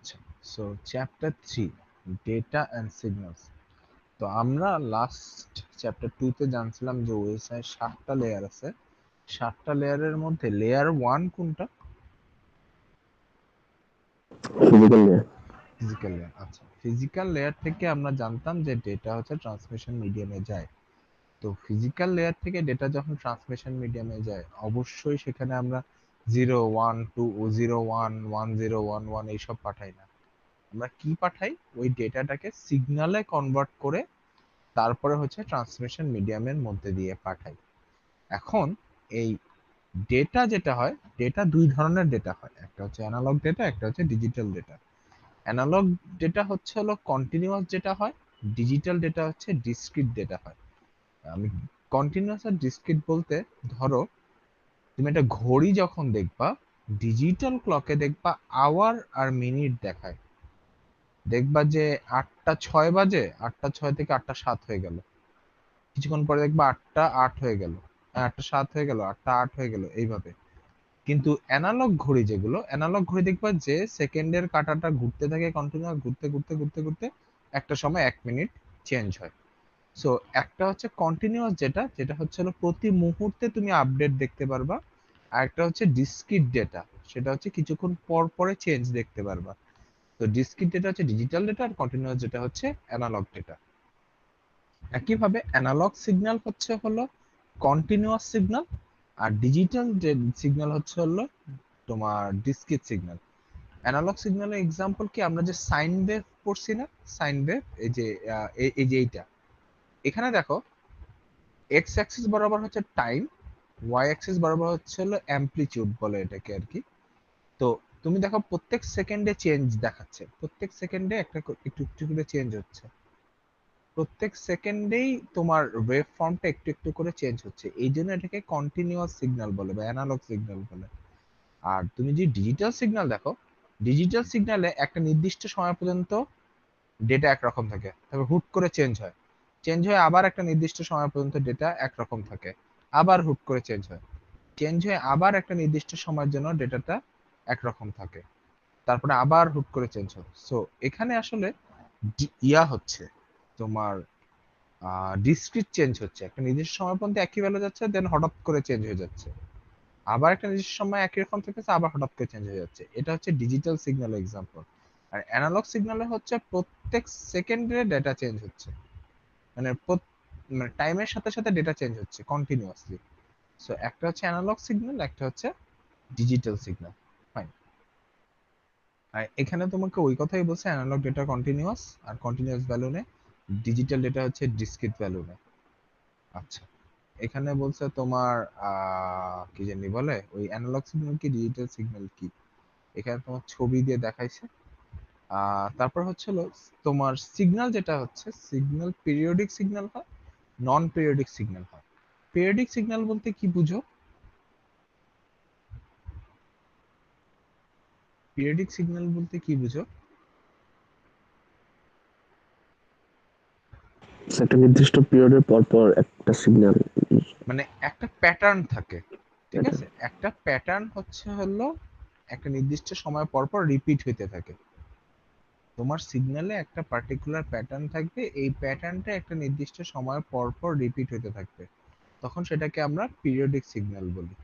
আচ্ছা, so chapter 3 data and signals. তো আমরা লাস্ট চ্যাপ্টার 2 তে জানছিলাম যে ওএসআই 7টা লেয়ার আছে। 7টা লেয়ারের মধ্যে লেয়ার 1 কোনটা? Physical layer. Physical layer. আচ্ছা, ফিজিক্যাল লেয়ার থেকে আমরা জানতাম যে ডেটা হচ্ছে ট্রান্সমিশন মিডিয়ামে যায়। তো ফিজিক্যাল লেয়ার থেকে ডেটা যখন ট্রান্সমিশন মিডিয়ামে যায়, অবশ্যই সেখানে আমরা 0 1 2 0 1 1 0 1 1 এইসব পাঠাই না। আমরা কি পাঠাই? ওই ডেটাটাকে সিগন্যালে কনভার্ট করে তারপরে হচ্ছে ট্রান্সমিশন মিডিয়ামের মধ্যে দিয়ে পাঠাই। এখন এই ডেটা যেটা হয়, ডেটা দুই ধরনের ডেটা হয়, একটা হচ্ছে অ্যানালগ ডেটা, একটা হচ্ছে ডিজিটাল ডেটা। অ্যানালগ ডেটা হচ্ছে হলো কন্টিনিউয়াস যেটা হয়, ডিজিটাল ডেটা হচ্ছে ডিসক্রিট ডেটা হয়। আমি কন্টিনিউয়াস আর ডিসক্রিট বলতে, ধরো তুমি একটা ঘড়ি যখন দেখবা, ডিজিটাল ক্লকে দেখবা আওয়ার আর মিনিট দেখায়। দেখবা যে 8টা 6 বাজে, 8টা 6 থেকে 8টা 7 হয়ে গেল, কিছুক্ষণ পরে দেখবা 8টা 8 হয়ে গেল, 8টা 7 হয়ে গেল, 8টা 8 হয়ে গেল, এইভাবে। কিন্তু অ্যানালগ ঘড়ি, যেগুলো অ্যানালগ ঘড়ি দেখবা যে সেকেন্ডের কাঁটাটা ঘুরতে থাকে, কন্টিনিউয়াস ঘুরতে ঘুরতে ঘুরতে ঘুরতে একটা সময় 1 মিনিট চেঞ্জ হয়। সো একটা হচ্ছে কন্টিনিউয়াস যেটা, যেটা হচ্ছে হলো প্রতি মুহূর্তে তুমি আপডেট দেখতে পারবা। আর একটা হচ্ছে ডিসক্রিট ডেটা, সেটা হচ্ছে কিছুক্ষণ পর পরে চেঞ্জ দেখতে পারবা। তো ডিসক্রিট ডেটা হচ্ছে ডিজিটাল ডেটা, আর কন্টিনিউয়াস যেটা হচ্ছে অ্যানালগ ডেটা। একইভাবে অ্যানালগ সিগন্যাল হচ্ছে হলো কন্টিনিউয়াস সিগন্যাল, আর ডিজিটাল সিগন্যাল হচ্ছে হলো তোমার ডিসক্রিট সিগন্যাল। অ্যানালগ সিগন্যালের এক্সাম্পল কি, আমরা যে সাইন ওয়েভ পড়ছি না, সাইন ওয়েভ, এই যে এই যে এইটা, এখানে দেখো এক্স অ্যাক্সিস বরাবর হচ্ছে টাইম, ওয়াই অ্যাক্সিস বরাবর হচ্ছে হলো অ্যামপ্লিটিউড বলে এটাকে আর কি। তো তুমি দেখো প্রত্যেক সেকেন্ডে চেঞ্জ দেখাচ্ছে, প্রত্যেক সেকেন্ডে একটা একটু একটু করে চেঞ্জ হচ্ছে, প্রত্যেক সেকেন্ডেই তোমার ওয়েভ ফর্মটা একটু একটু করে চেঞ্জ হচ্ছে, এই জন্য এটাকে কন্টিনিউয়াস সিগন্যাল বলে বা অ্যানালগ সিগন্যাল বলে। আর তুমি যদি ডিজিটাল সিগন্যাল দেখো, ডিজিটাল সিগন্যালে একটা নির্দিষ্ট সময় পর্যন্ত ডেটা একরকম থাকে, তারপর হুট করে চেঞ্জ হয়, চেঞ্জ হয়ে আবার একটা নির্দিষ্ট সময় পর্যন্ত ডেটা একরকম থাকে, আবার হুট করে চেঞ্জ হয়, চেঞ্জ হয়ে আবার একটা নির্দিষ্ট সময়ের জন্য ডেটাটা একরকম থাকে, তারপরে আবার হুট করে চেঞ্জ হয়। সো এখানে আসলে ইয়া হচ্ছে তোমার ডিসক্রিট চেঞ্জ হচ্ছে, একটা নির্দিষ্ট সময় পর্যন্ত একই ভ্যালু যাচ্ছে, দেন হঠাৎ করে চেঞ্জ হয়ে যাচ্ছে, আবার একটা নির্দিষ্ট সময় একই রকম থাকতেছে, আবার হঠাৎ করে চেঞ্জ হয়ে যাচ্ছে। এটা হচ্ছে ডিজিটাল সিগন্যাল এক্সাম্পল। আর অ্যানালগ সিগন্যালে হচ্ছে প্রত্যেক সেকেন্ডে ডেটা চেঞ্জ হচ্ছে, মানে মানে টাইমের সাথে সাথে ডেটা চেঞ্জ হচ্ছে কন্টিনিউয়াসলি। সো একটা হচ্ছে অ্যানালগ সিগন্যাল, একটা হচ্ছে ডিজিটাল সিগন্যাল। ফাইন। আর এখানে তোমাকে ওই কথাই বলছে, অ্যানালগ ডেটা কন্টিনিউয়াস, আর কন্টিনিউয়াস ভ্যালু নেয়, ডিজিটাল ডেটা হচ্ছে ডিসক্রিট ভ্যালু নেয়। আচ্ছা, এখানে বলছে তোমার কি জানি বলে, ওই অ্যানালগ সিগন্যাল কি ডিজিটাল সিগন্যাল কি, এখানে তোমার ছবি দিয়ে দেখাইছে। তারপর হচ্ছে হলো তোমার সিগন্যাল, যেটা হচ্ছে সিগন্যাল পিরিয়ডিক সিগন্যাল হয়, নন পিরিয়ডিক সিগন্যাল হয়। পিরিয়ডিক সিগন্যাল বলতে কি বুঝো? পিরিয়ডিক সিগন্যাল বলতে কি বুঝো? একটা নির্দিষ্ট পিরিয়ডের পর পর একটা সিগন্যাল। মানে একটা প্যাটার্ন থাকে, ঠিক এটা আছে, একটা প্যাটার্ন হচ্ছে হলো একটা নির্দিষ্ট সময় পর পর রিপিট হইতে থাকে। তোমার সিগন্যালে একটা পার্টিকুলার প্যাটার্ন থাকবে, এই প্যাটার্নটা একটা নির্দিষ্ট সময় পর পর রিপিট হতে থাকবে, তখন সেটাকে আমরা পিরিয়ডিক সিগন্যাল বলি।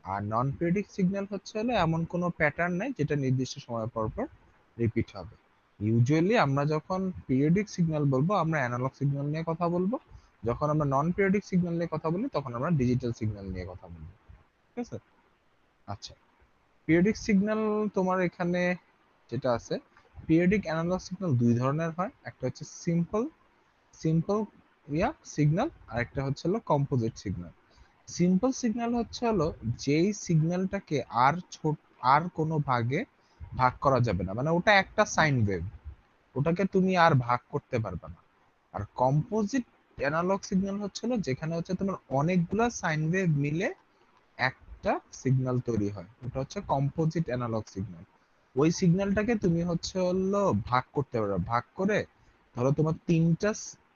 আর নন পিরিয়ডিক সিগন্যাল হচ্ছে হলো এমন কোনো প্যাটার্ন নাই যেটা নির্দিষ্ট সময় পর পর রিপিট হবে। ইউজুয়ালি আমরা যখন পিরিয়ডিক সিগন্যাল বলবো, আমরা অ্যানালগ সিগন্যাল নিয়ে কথা বলবো, যখন আমরা নন পিরিয়ডিক সিগন্যাল নিয়ে কথা বলি তখন আমরা ডিজিটাল সিগন্যাল নিয়ে কথা বলবো। ঠিক আছে? আচ্ছা, পিরিয়ডিক সিগন্যাল তোমার এখানে যেটা আছে, পিরিয়ডিক অ্যানালগ সিগন্যাল দুই ধরনের হয়, একটা হচ্ছে সিম্পল সিম্পল সিগন্যাল, আর একটা হচ্ছে হলো কম্পোজিট সিগন্যাল। সিম্পল সিগন্যাল হচ্ছে হলো যেই সিগন্যালটাকে আর কোনো ভাগে ভাগ করা যাবে না, মানে ওটা একটা সাইন ওয়েভ, ওটাকে তুমি আর ভাগ করতে পারবে না। আর কম্পোজিট অ্যানালগ সিগন্যাল হচ্ছে হলো যেখানে হচ্ছে তোমার অনেকগুলা সাইন ওয়েভ মিলে একটা সিগন্যাল তৈরি হয়, ওটা হচ্ছে কম্পোজিট অ্যানালগ সিগন্যাল। ওই সিগন্যালটাকে তুমি হচ্ছে হলো ভাগ করতে পারো, ভাগ করে ধরো তোমার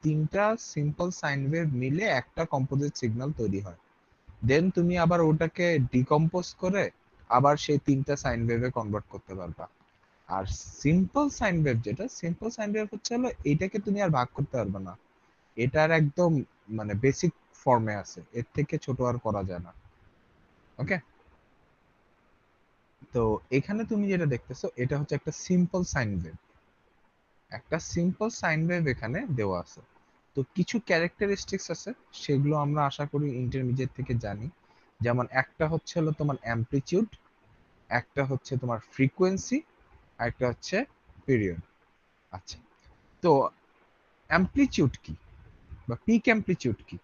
তিনটা সিম্পল সাইন ওয়েভ মিলে একটা কম্পোজিট সিগন্যাল তৈরি হয়, দেন তুমি আবার ওটাকে ডিকম্পোজ করে আবার সেই তিনটা সাইন ওয়েভে কনভার্ট করতে পারবা। আর সিম্পল সাইন ওয়েভ যেটা, সিম্পল সাইন ওয়েভ হচ্ছে হলো এইটাকে তুমি আর ভাগ করতে পারবে না, এটার একদম মানে বেসিক ফর্মে আছে, এর থেকে ছোট আর করা যায় না। ওকে, তো এখানে তুমি যেটা দেখতেছো এটা হচ্ছে একটা সিম্পল সাইন ওয়েভ, একটা সিম্পল সাইন ওয়েভ এখানে দেওয়া আছে। তো কিছু ক্যারেক্টারিস্টিক্স আছে, সেগুলো আমরা আশা করি ইন্টারমিডিয়েট থেকে জানি। যেমন একটা হচ্ছে হলো তোমার অ্যামপ্লিটিউড, একটা হচ্ছে তোমার ফ্রিকোয়েন্সি, আর একটা হচ্ছে পিরিয়ড। আচ্ছা, তো অ্যামপ্লিটিউড কি বা পিক অ্যামপ্লিটিউড কি?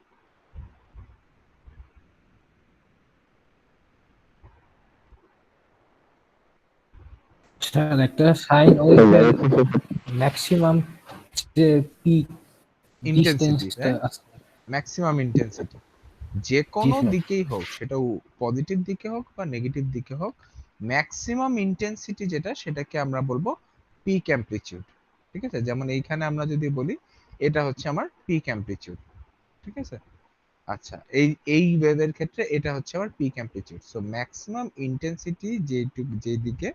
স্যার একটা সাইন ওয়েভের ম্যাক্সিমাম যে পিক ইন্টেন্সিটি, ডিস্টেন্সটা রাইট, আছে। Maximum intensity. যে জি কোনো স্যার। দিকেই হোক, সেটা পজিটিভ দিকে হোক বা নেগেটিভ দিকে হোক, ম্যাক্সিমাম ইন্টেন্সিটি যেটা, সেটাকে আমরা বলবো পিক অ্যামপ্লিটিউড। ঠিক আছে, যেমন এইখানে আমরা যদি বলি এটা হচ্ছে আমার পিক অ্যামপ্লিটিউড। ঠিক আছে, আচ্ছা, এই ওয়েভের ক্ষেত্রে এটা হচ্ছে আমার peak amplitude. So maximum intensity যেটুক যেদিকে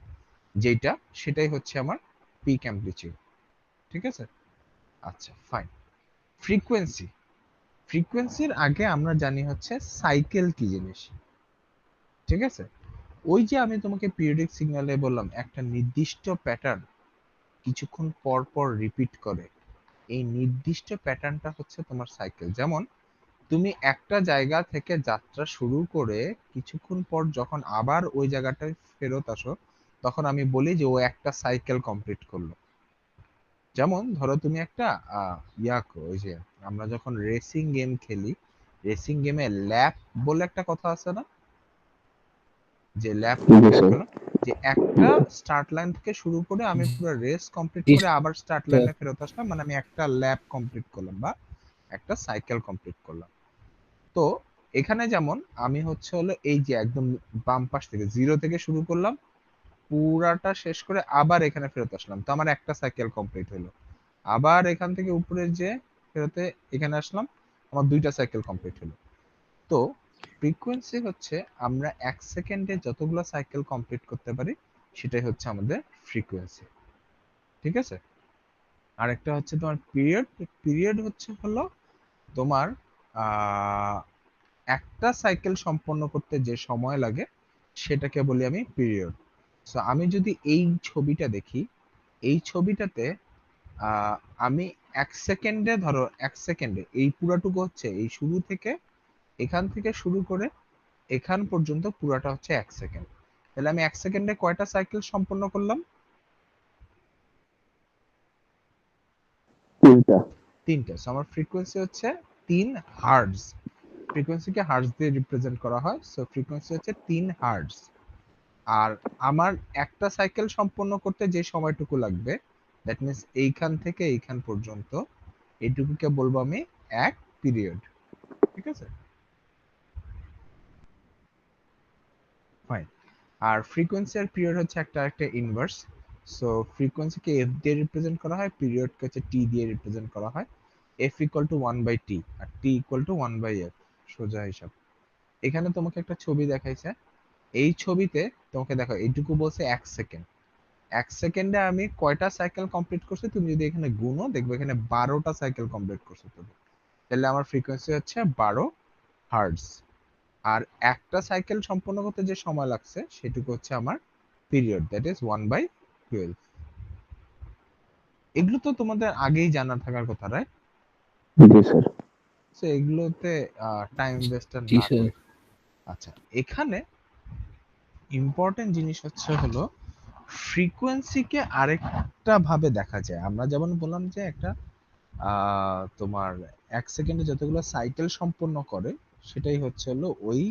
যেটা, সেটাই হচ্ছে আমার পিক অ্যামপ্লিটিউড। ঠিক আছে, আচ্ছা ফাইন। ফ্রিকোয়েন্সি, ফ্রিকোয়েন্সির আগে আমরা জানি হচ্ছে সাইকেল কি জিনিস। ঠিক আছে, ওই যে আমি তোমাকে পিরিয়ডিক সিগন্যালে বললাম একটা নির্দিষ্ট প্যাটার্ন কিছুক্ষণ পর পর রিপিট করে, এই নির্দিষ্ট প্যাটার্নটা হচ্ছে তোমার সাইকেল। যেমন তুমি একটা জায়গা থেকে যাত্রা শুরু করে কিছুক্ষণ পর যখন আবার ওই জায়গাটায় ফেরত আসো, তখন আমি বলি যে ও একটা সাইকেল কমপ্লিট করলো। যেমন ধরো তুমি একটা ওই যে আমরা যখন রেসিং গেম খেলি, রেসিং গেমে ল্যাপ বলে একটা কথা আছে না, যে ল্যাপ জি কমপ্লিট স্যার। করলাম, যে একটা স্টার্ট লাইন থেকে শুরু করে আমি পুরো রেস কমপ্লিট জি করে আবার স্টার্ট স্যার। লাইনে ফেরত আসলাম, মানে আমি একটা ল্যাপ কমপ্লিট করলাম বা একটা সাইকেল কমপ্লিট করলাম। তো এখানে যেমন আমি হচ্ছে হলো এই যে একদম বাম পাশ থেকে জিরো থেকে শুরু করলাম, পুরাটা শেষ করে আবার এখানে ফেরত আসলাম, তো আমার একটা সাইকেল কমপ্লিট হলো। আবার এখান থেকে উপরে যে ফেরতে এখানে আসলাম, আমার দুইটা সাইকেল কমপ্লিট হলো। তো ফ্রিকোয়েন্সি হচ্ছে আমরা এক সেকেন্ডে যতগুলো সাইকেল কমপ্লিট করতে পারি, সেটাই হচ্ছে আমাদের ফ্রিকোয়েন্সি। ঠিক আছে, আরেকটা হচ্ছে তোমার পিরিয়ড। পিরিয়ড হচ্ছে হলো তোমার আহ একটা সাইকেল সম্পন্ন করতে যে সময় লাগে, সেটাকে বলি আমি পিরিয়ড। সো আমি যদি এই ছবিটা দেখি, এই ছবিটাতে আহ, আমি এক সেকেন্ডে, ধরো এক সেকেন্ডে এই পুরাটুকু হচ্ছে এই শুরু থেকে, এখান থেকে শুরু করে এখান পর্যন্ত পুরাটা হচ্ছে এক সেকেন্ড। তাহলে আমি এক সেকেন্ডে কয়টা সাইকেল সম্পন্ন করলাম? তিনটা। তিনটা। সো আমার ফ্রিকোয়েন্সি হচ্ছে 3 হার্টজ। ফ্রিকোয়েন্সিকে হার্টজ দিয়ে রিপ্রেজেন্ট করা হয়, সো ফ্রিকোয়েন্সি হচ্ছে 3 হার্টজ। আর আমার একটা সাইকেল সম্পন্ন করতে যে সময়টুকু লাগবে, দ্যাট মিন্স এইখান থেকে এইখান পর্যন্ত, এইটুকুকে বলবো আমি এক পিরিয়ড। ঠিক আছে, ফাইন। আর ফ্রিকোয়েন্সি আর পিরিয়ড হচ্ছে একটা একটা ইনভার্স। সো ফ্রিকোয়েন্সিকে এফ দিয়ে রিপ্রেজেন্ট করা হয়, পিরিয়ডকে হচ্ছে টি দিয়ে রিপ্রেজেন্ট করা হয়। এফ ইকুয়াল টু 1/t আর টি ইকুয়াল টু 1/f, সোজা হিসাব। এখানে তোমাকে একটা ছবি দেখাইছে, এই ছবিতে তোমাকে দেখো এইটুকু বলছে এক সেকেন্ড। এক সেকেন্ডে আমি কয়টা সাইকেল কমপ্লিট করছি, তুমি যদি এখানে গুনো দেখবে এখানে 12টা সাইকেল কমপ্লিট করছো তুমি। তাহলে আমার ফ্রিকোয়েন্সি হচ্ছে 12 হার্টজ। আর একটা সাইকেল সম্পন্ন করতে যে সময় লাগছে সেটুকু হচ্ছে আমার পিরিয়ড, দ্যাট ইজ 1/12। এগুলো তো তোমাদের আগেই জানা থাকার কথা, রাইট? জি স্যার। সো এগুলোতে টাইম ওয়েস্ট জি না স্যার। করে, আচ্ছা, এখানে ইম্পর্টেন্ট জিনিস হচ্ছে হলো ফ্রিকোয়েন্সিকে আরেকটা ভাবে দেখা যায়। আমরা যেমন বললাম যে একটা তোমার এক সেকেন্ডে যতগুলো সাইকেল সম্পন্ন করে, সেটাই হচ্ছে হলো ওই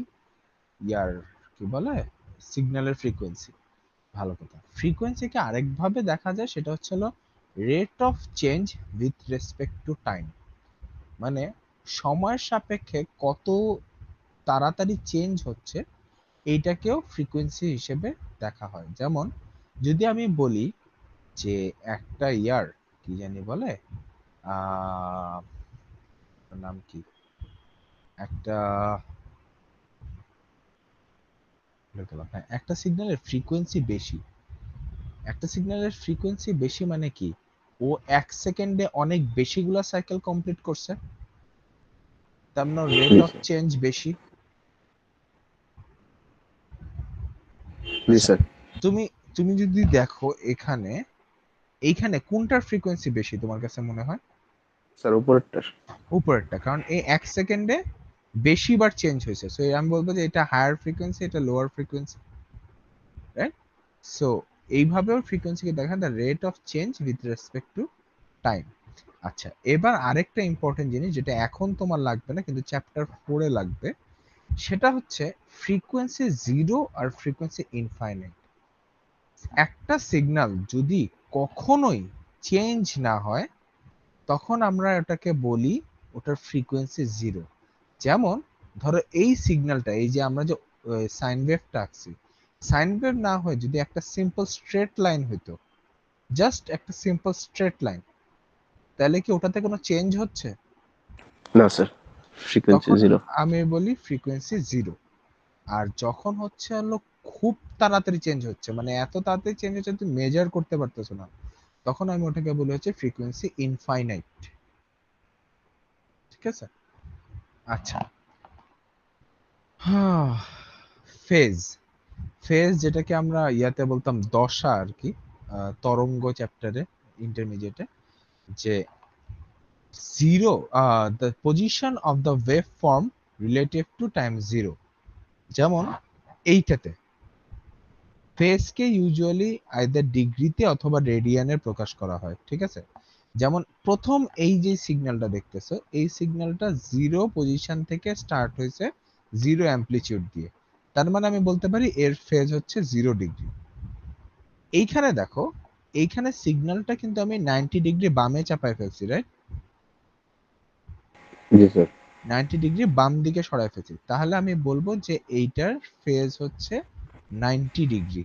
ইয়ার কি বলে সিগন্যালের ফ্রিকোয়েন্সি। ভালো কথা, ফ্রিকোয়েন্সিকে আরেকভাবে দেখা যায়, সেটা হচ্ছে হলো rate of change with respect to time. মানে সময়ের সাপেক্ষে কত তাড়াতাড়ি চেঞ্জ হচ্ছে, এইটাকেও ফ্রিকোয়েন্সি হিসেবে দেখা হয়। যেমন যদি আমি বলি যে একটা ইয়ার কি জানি বলে, আহ নাম কি, একটা ভুলে গেলাম। হ্যাঁ, একটা সিগন্যালের ফ্রিকোয়েন্সি বেশি, একটা সিগন্যালের ফ্রিকোয়েন্সি বেশি মানে কি, ও 1 সেকেন্ডে অনেক বেশিগুলা সাইকেল কমপ্লিট করছে, তার মানে rate G of sir. Change বেশি। জি আচ্ছা, স্যার। তুমি তুমি যদি দেখো এখানে, এইখানে কোনটার ফ্রিকোয়েন্সি বেশি তোমার কাছে মনে হয়? স্যার উপরেরটার। উপরেরটা, কারণ এই 1 সেকেন্ডে বেশি বার চেঞ্জ হয়েছে, সো আমি বলবো যে এটা হায়ার ফ্রিকোয়েন্সি, এটা লোয়ার ফ্রিকোয়েন্সি, রাইট? সো এইভাবেও ফ্রিকোয়েন্সিকে দেখা the rate of change with respect to time. আচ্ছা, এবার আরেকটা ইম্পর্টেন্ট জিনিস যেটা এখন তোমার লাগবে না কিন্তু চ্যাপ্টার 4-এ লাগবে, সেটা হচ্ছে ফ্রিকোয়েন্সি জিরো আর ফ্রিকোয়েন্সি ইনফাইনাইট। একটা সিগন্যাল যদি কখনোই চেঞ্জ না হয় তখন আমরা ওটাকে বলি ওটার ফ্রিকোয়েন্সি জিরো। যেমন ধরো এই সিগন্যালটা, এই যে আমরা যে সাইন ওয়েভটা আঁকছি, সাইন ওয়েভ না হয়ে যদি একটা সিম্পল স্ট্রেট লাইন হইতো, জাস্ট একটা সিম্পল স্ট্রেট লাইন, তাহলে কি ওটাতে কোনো চেঞ্জ হচ্ছে? না স্যার, ফ্রিকোয়েন্সি তখন জিরো। আমি বলি ফ্রিকোয়েন্সি জিরো। আর যখন হচ্ছে হলো খুব তাড়াতাড়ি চেঞ্জ হচ্ছে, মানে এত তাড়াতাড়ি চেঞ্জ হচ্ছে তুমি মেজার করতে পারতেছো না, তখন আমি ওটাকে বলি হচ্ছে ফ্রিকোয়েন্সি ইনফাইনাইট। ঠিক আছে? আচ্ছা, ফেজ, ফেজ যেটাকে আমরা ইয়াতে বলতাম দশা আর কি, তরঙ্গ চ্যাপ্টারে, ইন্টারমিডিয়েটে, যে zero, the position of the wave form relative to time zero. যেমন এইটাতে ফেজকে ইউজুয়ালি আইদার ডিগ্রিতে অথবা রেডিয়ানে প্রকাশ করা হয়। ঠিক আছে? যেমন প্রথম এই যে সিগন্যালটা দেখতেছো, এই সিগন্যালটা জিরো পজিশন থেকে স্টার্ট হয়েছে জিরো অ্যামপ্লিটিউড দিয়ে, তার মানে আমি বলতে পারি এর ফেজ হচ্ছে 0 ডিগ্রি। এইখানে দেখো, এইখানে সিগন্যালটা কিন্তু আমি 90 ডিগ্রি বামে চাপায় ফেলছি, রাইট? জি স্যার। 90 ডিগ্রি বাম দিকে সরায় ফেলছি, তাহলে আমি বলবো যে এইটার ফেজ হচ্ছে 90 ডিগ্রি,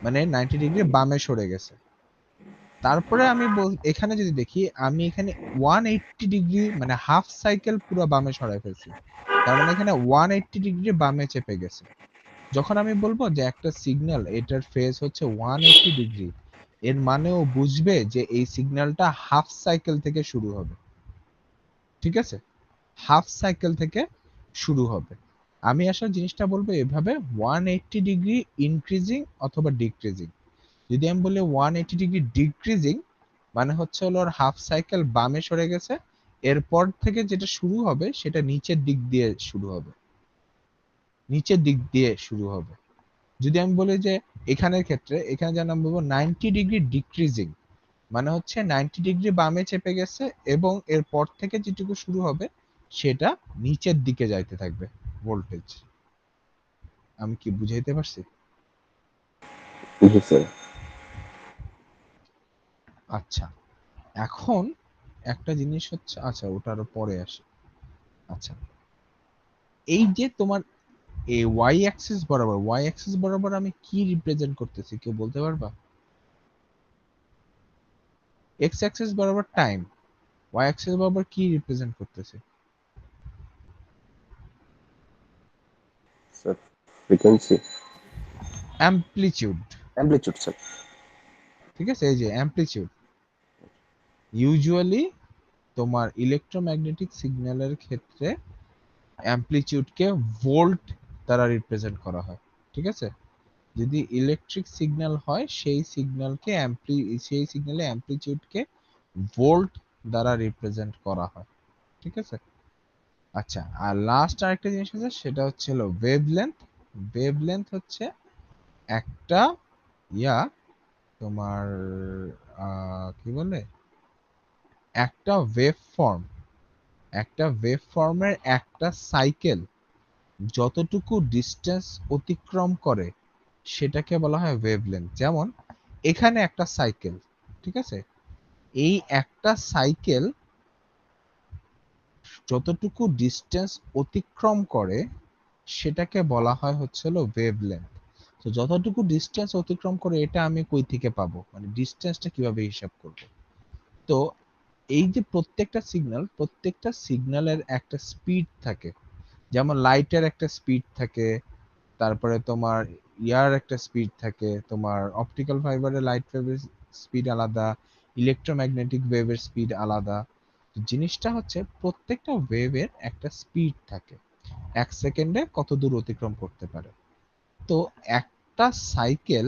মানে 90 ডিগ্রি বামে সরে গেছে। তারপরে আমি এখানে যদি দেখি, আমি এখানে 180 ডিগ্রি মানে হাফ সাইকেল পুরো বামে সরায় ফেলছি, তার মানে এখানে 180 ডিগ্রি বামে চেপে গেছে। যখন আমি বলবো যে একটা সিগন্যাল এটার ফেজ হচ্ছে 180 ডিগ্রি, এর মানেও বুঝবে যে এই সিগন্যালটা হাফ সাইকেল থেকে শুরু হবে। ঠিক আছে? হাফ সাইকেল থেকে শুরু হবে। আমি আসলে জিনিসটা বলবো এভাবে, 180 ডিগ্রি ইনক্রিজিং অথবা ডিক্রিজিং। যদি আমি বলি 180 ডিগ্রি ডিক্রিজিং, মানে হচ্ছে হলো ওর হাফ সাইকেল বামে সরে গেছে, এরপর থেকে যেটা শুরু হবে সেটা নিচের দিক দিয়ে শুরু হবে, নিচের দিক দিয়ে শুরু হবে। যদি আমি বলি যে এখানের ক্ষেত্রে, এখানে যেন আমি বলবো 90 ডিগ্রি ডিক্রিজিং, মানে হচ্ছে 90 ডিগ্রি বামে চেপে গেছে এবং এরপর থেকে যেটুকু শুরু হবে সেটা নিচের দিকে যাইতে থাকবে ভোল্টেজ। আমি কি বুঝাইতে পারছি? জি স্যার। আচ্ছা, এখন একটা জিনিস হচ্ছে, আচ্ছা ওটা আরো পরে আসে। আচ্ছা, এই যে তোমার এই ওয়াই অ্যাক্সিস বরাবর আমি কি রিপ্রেজেন্ট করতেছি কেউ বলতে পারবা? এক্স অ্যাক্সিস বরাবর টাইম, ওয়াই অ্যাক্সিস বরাবর কি রিপ্রেজেন্ট করতেছে? Sir frequency, amplitude. Amplitude sir. ঠিক আছে, এই যে অ্যামপ্লিটিউড ইউজুয়ালি তোমার ইলেকট্রোম্যাগনেটিক সিগন্যালের ক্ষেত্রে অ্যামপ্লিটিউডকে ভোল্ট দ্বারা রিপ্রেজেন্ট করা হয়। ঠিক আছে? যদি ইলেকট্রিক সিগন্যাল হয় সেই সিগন্যালে অ্যামপ্লিটিউডকে ভোল্ট দ্বারা রিপ্রেজেন্ট করা হয়। ঠিক আছে? আচ্ছা, আর লাস্ট আরেকটা জিনিস আছে, সেটা হচ্ছে হলো ওয়েভলেন্থ। ওয়েভলেন্থ হচ্ছে একটা ইয়া, তোমার কি বলে, একটা ওয়েভ ফর্ম, একটা ওয়েভ ফর্মের একটা সাইকেল যতটুকু ডিস্টেন্স অতিক্রম করে সেটাকে বলা হয় ওয়েভলেন্থ। যেমন এখানে একটা সাইকেল, ঠিক আছে, এই একটা সাইকেল যতটুকু ডিস্টেন্স অতিক্রম করে সেটাকে বলা হয় হচ্ছে হলো ওয়েভলেন্থ। তো যতটুকু ডিস্টেন্স অতিক্রম করে এটা আমি কই থেকে পাবো, মানে ডিস্টেন্সটা কিভাবে হিসাব করব? তো এই যে প্রত্যেকটা সিগন্যালের একটা স্পিড থাকে, যেমন লাইটের একটা স্পিড থাকে, তারপরে তোমার ইয়ার একটা স্পিড থাকে, তোমার অপটিক্যাল ফাইবারের লাইট ওয়েভের স্পিড আলাদা, ইলেকট্রোম্যাগনেটিক ওয়েভের স্পিড আলাদা। জিনিসটা হচ্ছে প্রত্যেকটা ওয়েভের একটা স্পিড থাকে, 1 সেকেন্ডে কত দূর অতিক্রম করতে পারে। তো একটা সাইকেল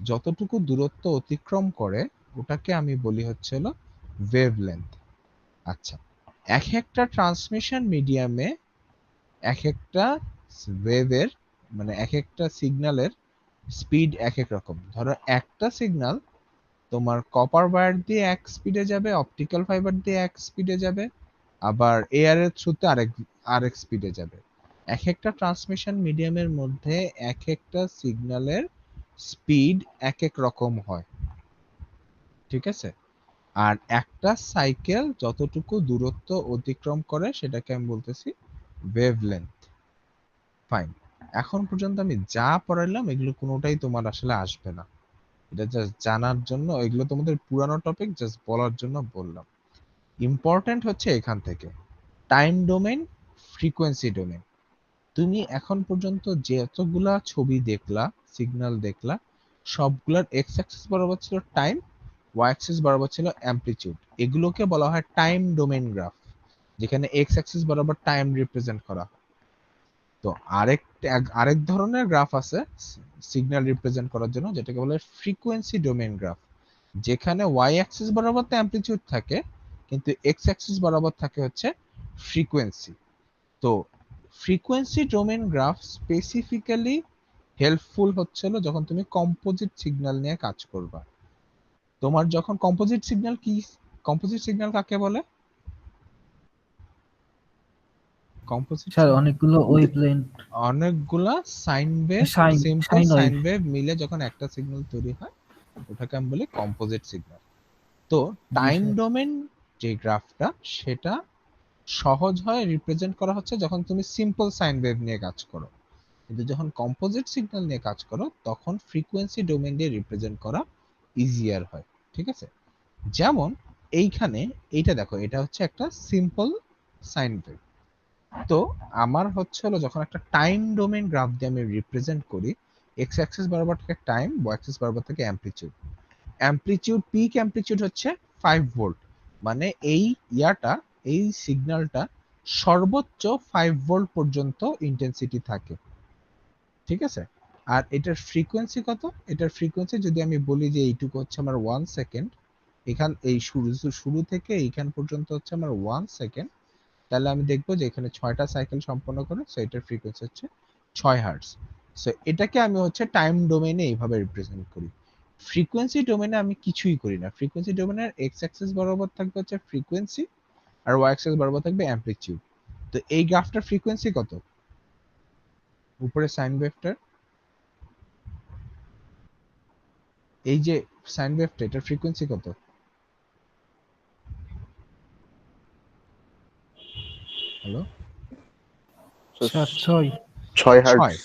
যতটুকু দূরত্ব অতিক্রম করে ওটাকে আমি বলি হচ্ছিল ওয়েভলেন্থ। আচ্ছা, এক একটা ট্রান্সমিশন মিডিয়ামে এক একটা ওয়েভের মানে এক একটা সিগন্যালের স্পিড এক এক রকম। ধরো একটা সিগন্যাল তোমার কপার ওয়্যার দিয়ে এক স্পিডে যাবে, অপটিক্যাল ফাইবার দিয়ে এক স্পিডে যাবে, আবার এয়ার এর থ্রুতে আরেক স্পিডে যাবে। এক একটা ট্রান্সমিশন মিডিয়ামের মধ্যে এক একটা সিগন্যালের স্পিড এক এক রকম হয়, ঠিক আছে? আর একটা সাইকেল যতটুকু দূরত্ব অতিক্রম করে সেটাকে আমি বলতেছি ওয়েভলেন্থ। ফাইন, এখন পর্যন্ত আমি যা পড়াইলাম এগুলো কোনোটাই তোমার আসলে আসবে না, এটা জাস্ট জানার জন্য, এগুলো তোমাদের পুরানো টপিক, জাস্ট বলার জন্য বললাম। ইম্পর্টেন্ট হচ্ছে এখান থেকে টাইম ডোমেন, ফ্রিকোয়েন্সি ডোমেন। তুমি এখন পর্যন্ত যতগুলা ছবি দেখলা, সিগন্যাল দেখলা, সবগুলার এক্স অ্যাক্সিস বরাবর ছিল টাইম, ওয়াই অ্যাক্সিস বরাবর ছিল অ্যামপ্লিটিউড। এগুলোকে বলা হয় টাইম ডোমেন গ্রাফ, যেখানে এক্স অ্যাক্সিস বরাবর টাইম রিপ্রেজেন্ট করা হয়। তো আরেক ধরনের গ্রাফ আছে সিগন্যাল রিপ্রেজেন্ট করার জন্য, যেটাকে বলে ফ্রিকোয়েন্সি ডোমেন গ্রাফ, যেখানে ওয়াই অ্যাক্সিস বরাবর তো অ্যামপ্লিটিউড থাকে, কিন্তু এক্স অ্যাক্সিস বরাবর থাকে হচ্ছে ফ্রিকোয়েন্সি। তো frequency domain graph specifically helpful হচ্ছিল যখন তুমি কম্পোজিট সিগন্যাল নিয়ে কাজ করবা। তোমার যখন কম্পোজিট সিগন্যাল কি, কম্পোজিট সিগন্যাল কাকে বলে? কম্পোজিট স্যার অনেকগুলো ওয়েভলেন্থ, অনেকগুলা sine wave, sine simple sine wave. Sine wave মিলে যখন একটা সিগন্যাল তৈরি হয় ওটাকে আমি বলি কম্পোজিট সিগন্যাল। তো জি টাইম স্যার। ডোমেন যে গ্রাফটা, সেটা সহজ হয় রিপ্রেজেন্ট করা হচ্ছে যখন তুমি সিম্পল সাইন ওয়েভ নিয়ে কাজ করো, কিন্তু যখন কম্পোজিট সিগন্যাল নিয়ে কাজ করো তখন ফ্রিকোয়েন্সি ডোমেন দিয়ে রিপ্রেজেন্ট করা ইজিয়ার হয়, ঠিক আছে? যেমন এইখানে এইটা দেখো, এটা হচ্ছে একটা সিম্পল সাইন ওয়েভ। তো আমার হচ্ছে হলো যখন একটা টাইম ডোমেন গ্রাফ দিয়ে আমি রিপ্রেজেন্ট করি, এক্স অ্যাক্সিস বরাবর থেকে টাইম, ওয়াই অ্যাক্সিস বরাবর থেকে অ্যামপ্লিটিউড। অ্যামপ্লিটিউড, পিক অ্যামপ্লিটিউড হচ্ছে 5 ভোল্ট, মানে এই সিগন্যালটা সর্বোচ্চ 5 ভোল্ট পর্যন্ত ইন্টেন্সিটি থাকে, ঠিক আছে? আর এটার ফ্রিকোয়েন্সি কত? এটার ফ্রিকোয়েন্সি যদি আমি বলি যে এইটুকু হচ্ছে আমার 1 সেকেন্ড, এই শুরু থেকে এইখান পর্যন্ত হচ্ছে আমার 1 সেকেন্ড, তাহলে আমি দেখবো যে এখানে 6টা সাইকেল সম্পন্ন করে, সো এটার ফ্রিকোয়েন্সি হচ্ছে 6 হার্টজ। সো এটাকে আমি হচ্ছে টাইম ডোমেইনে এইভাবে রিপ্রেজেন্ট করি। ফ্রিকোয়েন্সি ডোমেইনে আমি কিছুই করি না। ফ্রিকোয়েন্সি ডোমেইনের এক্স অ্যাক্সিস বরাবর থাকবে হচ্ছে ফ্রিকোয়েন্সি, আর ওয়াই অ্যাক্সিস বরাবর থাকবে অ্যামপ্লিটিউড। তো এই গ্রাফটার ফ্রিকোয়েন্সি কত? উপরে সাইন ওয়েভটার, এই যে সাইন ওয়েভটা, এটার ফ্রিকোয়েন্সি কত? Hello, sir 6। 6, hertz.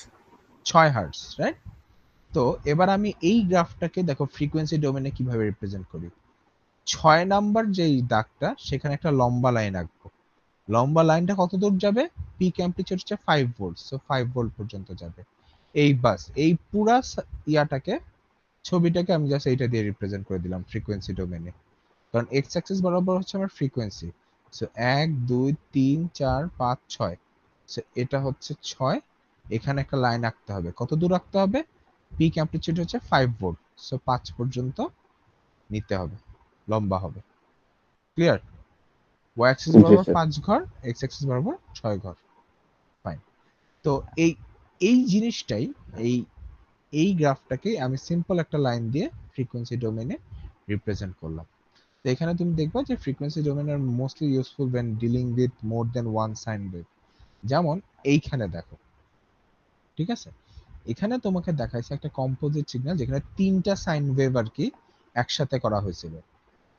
6 hertz, right? তো এবার আমি এই গ্রাফটাকে দেখো ফ্রিকোয়েন্সি ডোমেইনে কিভাবে রিপ্রেজেন্ট করি। 6 নাম্বার যেই দাগটা, সেখানে একটা লম্বা লাইন আঁকবো। লম্বা লাইনটা কত দূর যাবে? পিক অ্যামপ্লিটিউড হচ্ছে 5 ভোল্ট, সো 5 ভোল্ট পর্যন্ত যাবে। এই বাস, এই পুরা ইয়াটাকে, ছবিটাকে আমি জাস্ট এইটা দিয়ে রিপ্রেজেন্ট করে দিলাম ফ্রিকোয়েন্সি ডোমেইনে, কারণ এক্স অ্যাক্সিস বরাবর হচ্ছে আমার ফ্রিকোয়েন্সি। সো 1 2 3 4 5 6, সো এটা হচ্ছে 6। এখানে একটা লাইন আঁকতে হবে, কত দূর আঁকতে হবে? পিক অ্যামপ্লিটিউড হচ্ছে 5 ভোল্ট, সো 5 পর্যন্ত নিতে হবে, লম্বা হবে। ক্লিয়ার? ওয়াই অ্যাক্সিস জি বরাবর স্যার। 5 ঘর, এক্স অ্যাক্সিস বরাবর 6 ঘর। ফাইন। তো এই এই জিনিসটাই, এই এই গ্রাফটাকে আমি সিম্পল একটা লাইন দিয়ে ফ্রিকোয়েন্সি ডোমেইনে রিপ্রেজেন্ট করলাম। তো এখানে তুমি দেখবা যে ফ্রিকোয়েন্সি ডোমেইন আর mostly useful when dealing with more than one sine wave. যেমন এইখানে দেখো, ঠিক আছে? এখানে তোমাকে দেখাইছে একটা কম্পোজিট সিগন্যাল যেখানে 3টা সাইন ওয়েভ আর কি একসাথে করা হয়েছিল।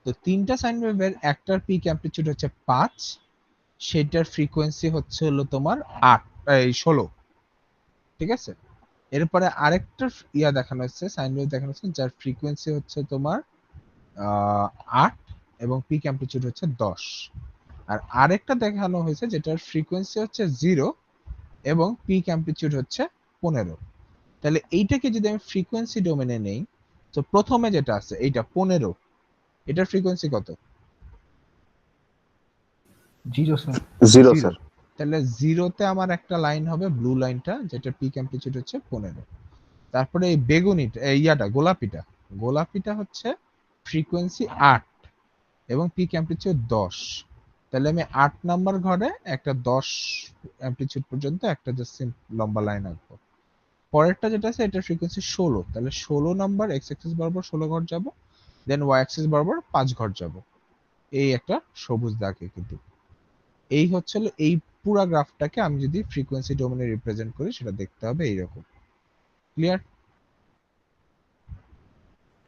তো 3টা সাইন ওয়েভের একটার পিক অ্যামপ্লিটিউড হচ্ছে 5, সেটার ফ্রিকোয়েন্সি হচ্ছে হলো তোমার 16, ঠিক আছে? এরপরে আরেকটা দেখানো হচ্ছে, সাইন ওয়েভ দেখানো হচ্ছে যার ফ্রিকোয়েন্সি হচ্ছে তোমার 8 এবং পিক অ্যামপ্লিটিউড হচ্ছে 10। আর আরেকটা দেখানো হয়েছে যেটার ফ্রিকোয়েন্সি হচ্ছে 0 এবং পিক অ্যামপ্লিটিউড হচ্ছে 15। তাহলে এইটাকে যদি আমি ফ্রিকোয়েন্সি ডোমেনে নেই, তো প্রথমে যেটা আছে এইটা 15, এটার ফ্রিকোয়েন্সি কত? 0 স্যার। 0 জিরো। স্যার। তাহলে জিরোতে আমার একটা লাইন হবে, ব্লু লাইনটা, যেটা পিক অ্যামপ্লিটিউড হচ্ছে 15। তারপরে এই বেগুনিটা, ইয়াটা গোলাপিটা, গোলাপিটা হচ্ছে ফ্রিকোয়েন্সি 8 এবং পিক অ্যামপ্লিটিউড 10। তাহলে আমি 8 নাম্বার ঘরে একটা 10 অ্যামপ্লিটিউড পর্যন্ত একটা জাস্ট লম্বা লাইন আঁকবো। পরেরটা যেটা আছে এটা ফ্রিকোয়েন্সি 16, তাহলে 16 নাম্বার এক্স অ্যাক্সিস বরাবর 16 ঘর যাব, দেন ওয়াই অ্যাক্সিস বরাবর 5 ঘর যাব। এই একটা সবুজ দাগে কিন্তু এই হচ্ছে হলো এই পুরো গ্রাফটাকে আমি যদি ফ্রিকোয়েন্সি ডোমেনে রিপ্রেজেন্ট করি সেটা দেখতে হবে এইরকম। ক্লিয়ার?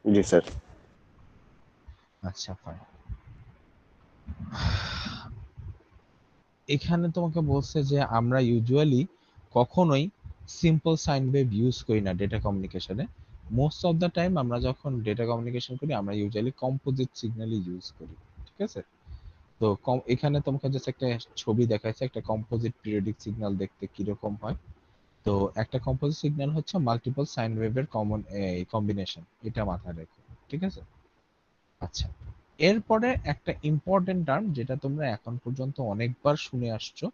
জি স্যার। আচ্ছা ফাইন। এখানে তোমাকে বলছে যে আমরা ইউজুয়ালি কখনোই সিম্পল সাইন ওয়েভ ইউজ করি না ডেটা কমিউনিকেশনে। মোস্ট অফ দ্য টাইম আমরা যখন ডেটা কমিউনিকেশন করি আমরা ইউজুয়ালি কম্পোজিট সিগন্যালই ইউজ করি। ঠিক আছে? তো এখানে তোমাকে জাস্ট একটা ছবি দেখাইছে একটা কম্পোজিট পিরিয়ডিক সিগন্যাল দেখতে কিরকম হয়। তো একটা কম্পোজিট সিগন্যাল হচ্ছে মাল্টিপল সাইন ওয়েভের কমন কম্বিনেশন, এটা মাথায় রেখো। ঠিক আছে? আচ্ছা, এরপরে একটা ইম্পর্টেন্ট টার্ম যেটা তোমরা এখন পর্যন্ত অনেকবার শুনে আসছো,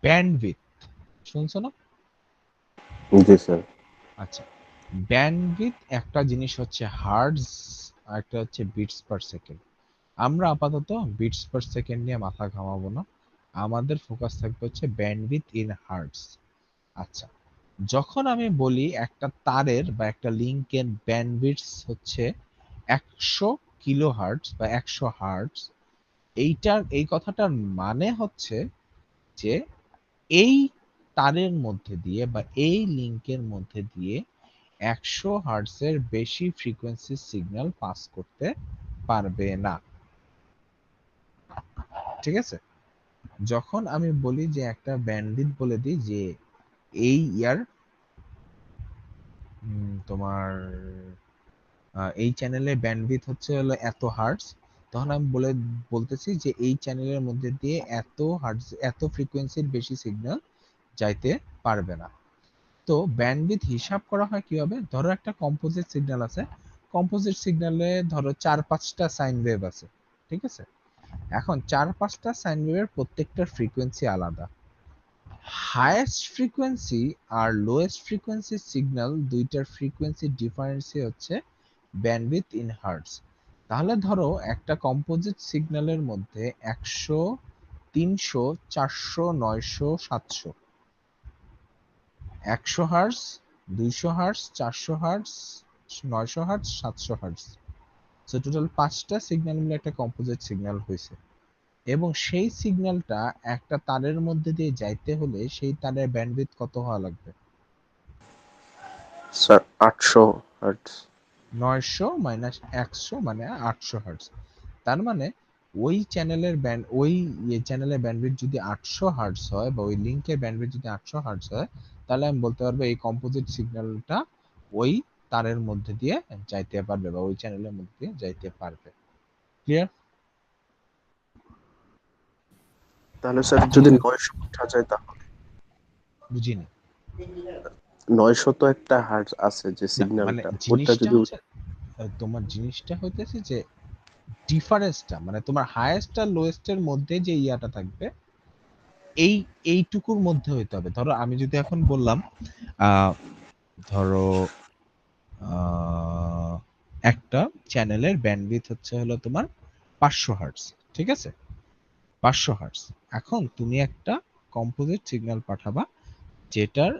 ব্যান্ডউইথ। শুনছো না? জি স্যার। আচ্ছা, ব্যান্ডউইথ একটা জিনিস হচ্ছে হার্টজ আর একটা হচ্ছে বিটস পার সেকেন্ড। আমরা আপাতত বিটস পার সেকেন্ড নিয়ে মাথা ঘামাবো না, আমাদের ফোকাস থাকবে হচ্ছে ব্যান্ডউইথ ইন হার্টজ। আচ্ছা, যখন আমি বলি একটা তারের বা একটা লিংকের ব্যান্ডউইডথ হচ্ছে 100 কিলোহার্টজ বা 100 হার্টজ, এই কথাটার মানে হচ্ছে যে এই তারের মধ্যে দিয়ে বা এই লিংকের মধ্যে দিয়ে 100 হার্টজের বেশি ফ্রিকোয়েন্সি সিগন্যাল পাস করতে পারবে না। ঠিক আছে? যখন আমি বলি যে একটা ব্যান্ডউইথ বলে দিই যে এই ইয়ার তোমার এই চ্যানেলে ব্যান্ডউইথ হচ্ছে হলো এত হার্টজ, তখন আমি বলতেছি যে এই চ্যানেলের মধ্যে দিয়ে এত হার্টজ এত ফ্রিকোয়েন্সির বেশি সিগন্যাল যাইতে পারবে না। তো ব্যান্ডউইথ হিসাব করা হয় কিভাবে? ধরো একটা কম্পোজিট সিগন্যাল আছে, কম্পোজিট সিগন্যালে ধরো 4-5টা সাইন ওয়েভ আছে। ঠিক আছে? এখন 4-5টা সাইন ওয়েভের প্রত্যেকটার ফ্রিকোয়েন্সি আলাদা। হাইয়েস্ট ফ্রিকোয়েন্সি আর লোয়েস্ট ফ্রিকোয়েন্সি সিগন্যাল দুইটার ফ্রিকোয়েন্সি ডিফারেন্সই হচ্ছে ব্যান্ডউইথ ইন হার্টজ। তাহলে ধরো একটা কম্পোজিট সিগন্যালের মধ্যে 100, 300, 400, 900, 700, 100 hertz, 200 hertz, 400 hertz, 900 hertz, 700 hertz. So total 5টা সিগন্যাল মিলে একটা কম্পোজিট সিগন্যাল হয়েছে, এবং সেই সিগন্যালটা একটা তারের মধ্যে দিয়ে যাইতে হলে সেই তারের ব্যান্ডউইথ কত হওয়া লাগবে? Sir 800 hertz. 900 মাইনাস 100 মানে 800 হার্টজ। তার মানে ওই চ্যানেলের চ্যানেলের ব্যান্ডউইথ যদি 800 হার্টজ হয় বা ওই লিংকের ব্যান্ডউইথ যদি 800 হার্টজ হয়, তাহলে আমি বলতে পারবো এই কম্পোজিট সিগন্যালটা ওই তারের মধ্যে দিয়ে যাইতে পারবে বা ওই চ্যানেলের মধ্যে দিয়ে যাইতে পারবে। ক্লিয়ার? তাহলে স্যার জি যদি স্যার। 900 উঠা যায় তাহলে? বুঝিনি। 900 তো একটা হার্টজ আছে যে না মানে সিগন্যালটা, ওটা জিনিসটা যদি হচ্ছে তোমার জিনিসটা হইতেছে যে ডিফারেন্সটা মানে তোমার হাইয়েস্ট আর লোয়েস্ট এর মধ্যে যে ইয়াটা থাকবে এই এইটুকুর মধ্যে হইতে হবে। ধরো আমি যদি এখন বললাম ধরো আহ, একটা চ্যানেলের ব্যান্ডউইথ হচ্ছে হলো তোমার 500 হার্টজ। ঠিক আছে? 500 হার্টজ। এখন তুমি একটা কম্পোজিট সিগন্যাল পাঠাবা যেটার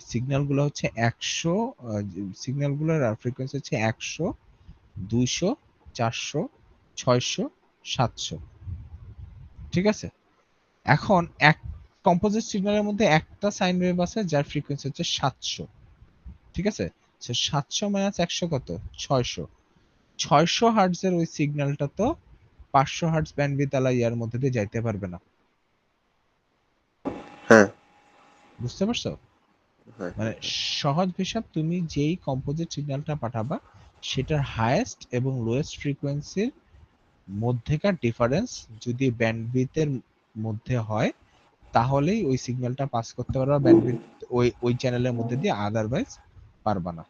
সিগন্যালগুলো হচ্ছে 100, সিগন্যালগুলোর ফ্রিকোয়েন্সি হচ্ছে 100, 200, 400, 600, 700। ঠিক আছে? এখন এক কম্পোজিট সিগন্যালের মধ্যে একটা সাইন ওয়েভ আছে যার ফ্রিকোয়েন্সি হচ্ছে 700। ঠিক আছে? সো 700 মাইনাস 100 কত? 600। 600 হার্টজের ওই সিগন্যালটা তো 500 হার্টজ ব্যান্ডউইথ আলা ইয়ার মধ্যে দিয়ে যাইতে পারবে না। হ্যাঁ বুঝতে পারছো? হ্যাঁ মানে হ্যাঁ হ্যাঁ। সহজ হিসাব, তুমি যেই কম্পোজিট সিগন্যালটা পাঠাবা সেটার হাইয়েস্ট এবং লোয়েস্ট ফ্রিকোয়েন্সির মধ্যেকার ডিফারেন্স যদি ব্যান্ডউইথের মধ্যে হয় তাহলেই ওই সিগন্যালটা পাস করতে পারবা ব্যান্ডউইথ ওই চ্যানেলের মধ্যে দিয়ে, আদারওয়াইজ পারবা না।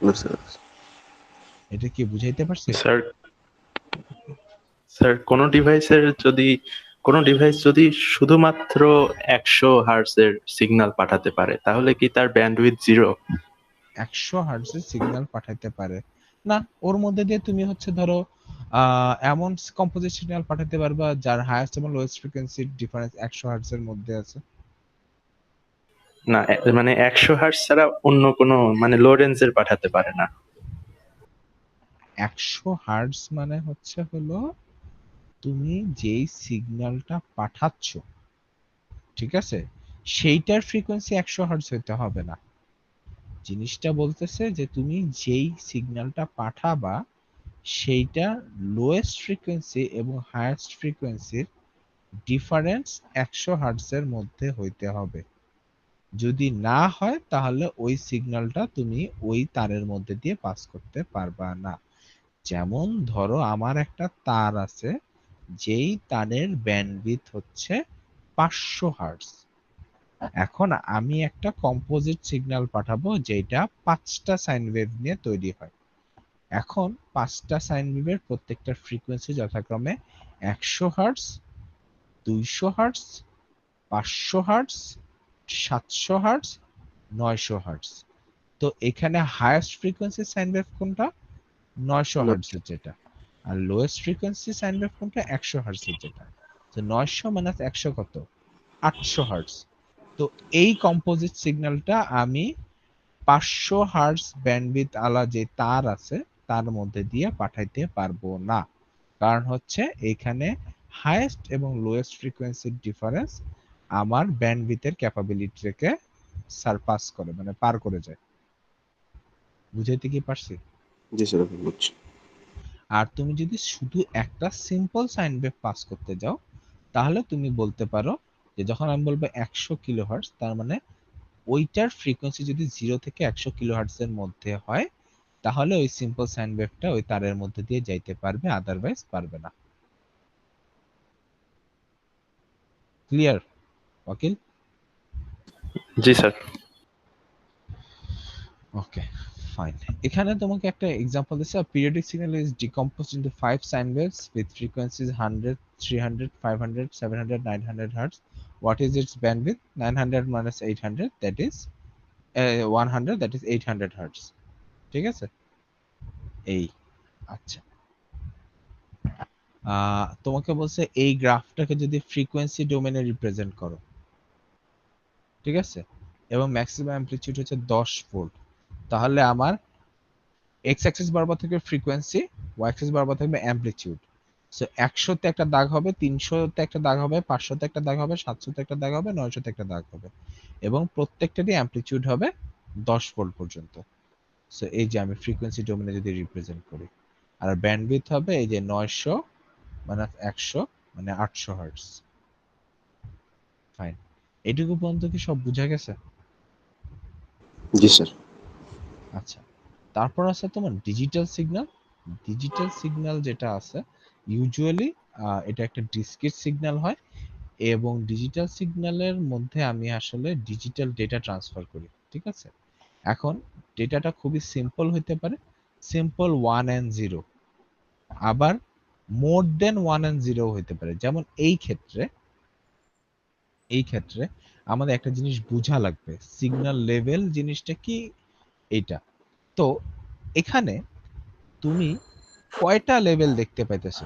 বুঝতে পারছি। এটা কি বুঝাইতে পারছি? স্যার স্যার কোনো ডিভাইস যদি শুধুমাত্র 100 হার্টজ এর সিগন্যাল পাঠাতে পারে তাহলে কি তার ব্যান্ডউইথ 0? 100 হার্টজের সিগন্যাল পাঠাইতে পারে না, ওর মধ্যে দিয়ে তুমি হচ্ছে ধরো এমন কম্পোজিট সিগন্যাল পাঠাতে পারবা যার হাইয়েস্ট এবং লোয়েস্ট ফ্রিকোয়েন্সির ডিফারেন্স 100 হার্টজের মধ্যে আছে। না, মানে 100 হার্টজ ছাড়া অন্য কোনো মানে লো রেঞ্জের পাঠাতে পারে না। 100 হার্টজ মানে হচ্ছে হলো তুমি যেই সিগন্যালটা পাঠাচ্ছ, ঠিক আছে, সেইটার ফ্রিকোয়েন্সি 100 হার্টজ হইতে হবে না। জিনিসটা বলতেছে যে তুমি যেই সিগন্যালটা পাঠাবা সেইটা লোয়েস্ট ফ্রিকোয়েন্সি এবং হাইয়েস্ট ফ্রিকোয়েন্সির ডিফারেন্স 100 হার্টজের মধ্যে হইতে হবে। যদি না হয় তাহলে ওই সিগন্যালটা তুমি ওই তারের মধ্যে দিয়ে পাস করতে পারবা না। যেমন ধরো আমার একটা তার আছে, যেই তারের ব্যান্ডউইথ হচ্ছে 500 হার্টজ। এখন আমি একটা কম্পোজিট সিগন্যাল পাঠাবো যেটা 5টা সাইন ওয়েভ নিয়ে তৈরি হয়। এখন 5টা সাইন ওয়েভের প্রত্যেকটার ফ্রিকোয়েন্সি যথাক্রমে 100 hertz, 200 hertz, 500 hertz, 700 hertz, 900 hertz. তো এখানে হাইয়েস্ট ফ্রিকোয়েন্সি সাইন ওয়েভ কোনটা? 900 হার্টজের যেটা। আর লোয়েস্ট ফ্রিকোয়েন্সি সাইন ওয়েভ কোনটা? 100 হার্টজের যেটা। তো 900 মাইনাস 100 কত? 800 হার্টজ। তো এই কম্পোজিট সিগন্যালটা আমি 500 হার্টজ ব্যান্ডউইথ আলা যে তার আছে তার মধ্যে দিয়ে পাঠাইতে পারবো না, কারণ হচ্ছে এখানে হাইয়েস্ট এবং লোয়েস্ট ফ্রিকোয়েন্সির ডিফারেন্স আমার ব্যান্ডউইথের ক্যাপাবিলিটিকে সারপাস করে, মানে পার করে যায়। বুঝাইতে কি পারছি? জি স্যার, আমি বুঝছি। আর তুমি যদি শুধু একটা সিম্পল সাইন ওয়েভ পাস করতে যাও তাহলে তুমি বলতে পারো যে যখন আমি বলবো 100 কিলোহার্টজ, তার মানে ওইটার ফ্রিকোয়েন্সি যদি 0 থেকে 100 কিলোহার্টজ এর মধ্যে হয় তাহলে ওই সিম্পল সাইন ওয়েভটা ওই তারের মধ্যে দিয়ে যাইতে পারবে, আদারওয়াইজ পারবে না। ক্লিয়ার ওয়াকিল? জি স্যার। Okay fine. এখানে তোমাকে একটা एग्जांपल দিছে, a periodic signal is decomposed into 5 sine waves with frequencies 100, 300, 500, 700, 900 hertz. What is its bandwidth? 900 minus 800, that is 100, that is 800 hertz. ঠিক আছে? এই আচ্ছা, তোমাকে বলছে এই গ্রাফটাকে যদি ফ্রিকোয়েন্সি ডোমেনে রিপ্রেজেন্ট করো, ঠিক আছে, এবং ম্যাক্সিমাম অ্যামপ্লিটিউড হচ্ছে 10 ভোল্ট, তাহলে আমার এক্স অ্যাক্সিস বরাবর থাকবে ফ্রিকোয়েন্সি, ওয়াই অ্যাক্সিস বরাবর থাকবে অ্যামপ্লিটিউড। সো 100 তে একটা দাগ হবে, 300 তে একটা দাগ হবে, 500 তে একটা দাগ হবে, 700 তে একটা দাগ হবে, 900 তে একটা দাগ হবে, এবং প্রত্যেকটারই অ্যামপ্লিটিউড হবে 10 ভোল্ট পর্যন্ত। সো এই যে আমি ফ্রিকোয়েন্সি ডোমেনে যদি রিপ্রেজেন্ট করি, আর ব্যান্ডউইথ হবে এই যে 900 মাইনাস 100 মানে 800 হার্টজ। ফাইন, এটুকু পর্যন্ত কি সব বোঝা গেছে? জি স্যার। আচ্ছা, তারপর আছে তোমার ডিজিটাল সিগন্যাল। ডিজিটাল সিগন্যাল যেটা আছে ইউজুয়ালি এটা একটা ডিসক্রিট সিগন্যাল হয়, এবং ডিজিটাল সিগন্যালের মধ্যে আমি আসলে ডিজিটাল ডেটা ট্রান্সফার করি, ঠিক আছে। এখন ডেটাটা খুবই সিম্পল হইতে পারে, সিম্পল 1 and 0, আবার মোর দেন 1 and 0 হইতে পারে। যেমন এই ক্ষেত্রে আমাদের একটা জিনিস বোঝা লাগবে, সিগন্যাল লেভেল জিনিসটা কি এইটা। তো এখানে তুমি কয়টা লেভেল দেখতে পাইতেছো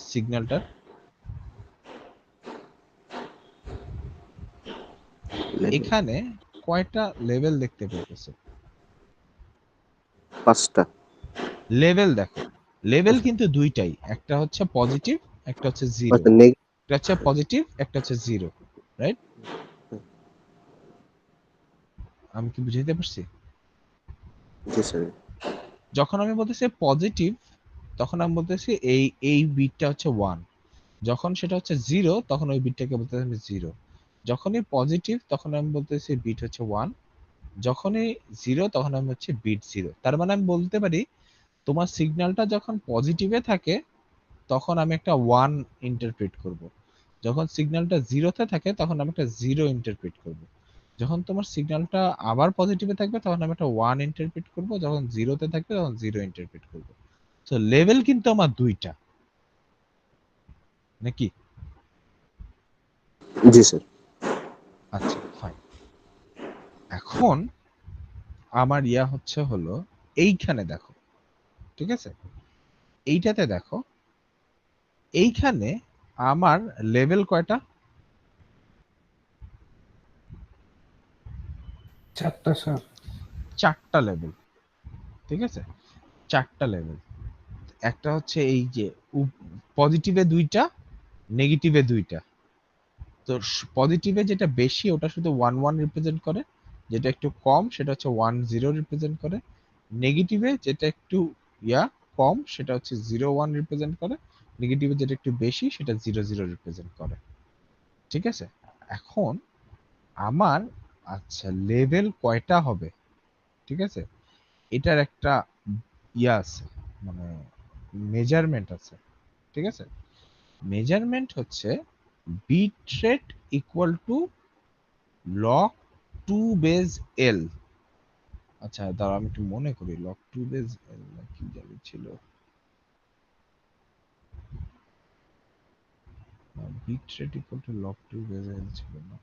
সিগন্যালটার? এখানে কয়টা লেভেল দেখতে পাইতেছো? 5টা। লেভেল দেখো, লেভেল কিন্তু দুইটাই, একটা হচ্ছে পজিটিভ, একটা হচ্ছে জিরো। আচ্ছা, একটা হচ্ছে পজিটিভ, একটা হচ্ছে জিরো, রাইট? আমি কি বুঝাইতে পারছি? জি স্যার। যখন আমি বলতেছি পজিটিভ তখন আমি বলতেছি এই বিটটা হচ্ছে 1, যখন সেটা হচ্ছে 0 তখন ওই বিটটাকে বলতেছি আমি 0, যখনই পজিটিভ তখন আমি বলতেছি বিট হচ্ছে 1, যখনই 0 তখন আমি হচ্ছে বিট 0। তার মানে আমি বলতে পারি তোমার সিগন্যালটা যখন পজিটিভে থাকে তখন আমি একটা 1 ইন্টারপ্রেট করব, যখন সিগন্যালটা জিরোতে থাকে তখন আমি একটা জিরো ইন্টারপ্রিট করব। যখন তোমার সিগন্যালটা আবার পজিটিভে থাকবে তখন আমি একটা ওয়ান ইন্টারপ্রিট করব, যখন জিরোতে থাকবে তখন জিরো ইন্টারপ্রিট করব। তো লেভেল কিন্তু আমার দুইটা, নাকি? জি স্যার। আচ্ছা ফাইন। এখন আমার ইয়া হচ্ছে হলো এইখানে দেখো, ঠিক আছে, এইটাতে দেখো, এইখানে আমার লেভেল কয়টা? 4টা স্যার। 4টা লেভেল, ঠিক আছে, 4টা লেভেল। একটা হচ্ছে এই যে পজিটিভে 2টা, নেগেটিভে 2টা। তো পজিটিভে যেটা বেশি ওটা শুধু 1 1 রিপ্রেজেন্ট করে, যেটা একটু কম সেটা হচ্ছে 1 0 রিপ্রেজেন্ট করে। নেগেটিভে যেটা একটু ইয়া কম সেটা হচ্ছে 0 1 রিপ্রেজেন্ট করে। নেগেটিভে যেটা একটু বেশি সেটা 0 0 রিপ্রেজেন্ট করে, ঠিক আছে। এখন আমার আচ্ছা লেভেল কয়টা হবে, ঠিক আছে, এটার একটা ইয়া আছে, মানে মেজারমেন্ট আছে, ঠিক আছে। মেজারমেন্ট হচ্ছে bit rate equal to log 2 base L. আচ্ছা দাঁড়াও আমি একটু মনে করি, লগ 2 বেজ এল না কি জানি ছিল, bit rate equal to log 2 base L ছিল না।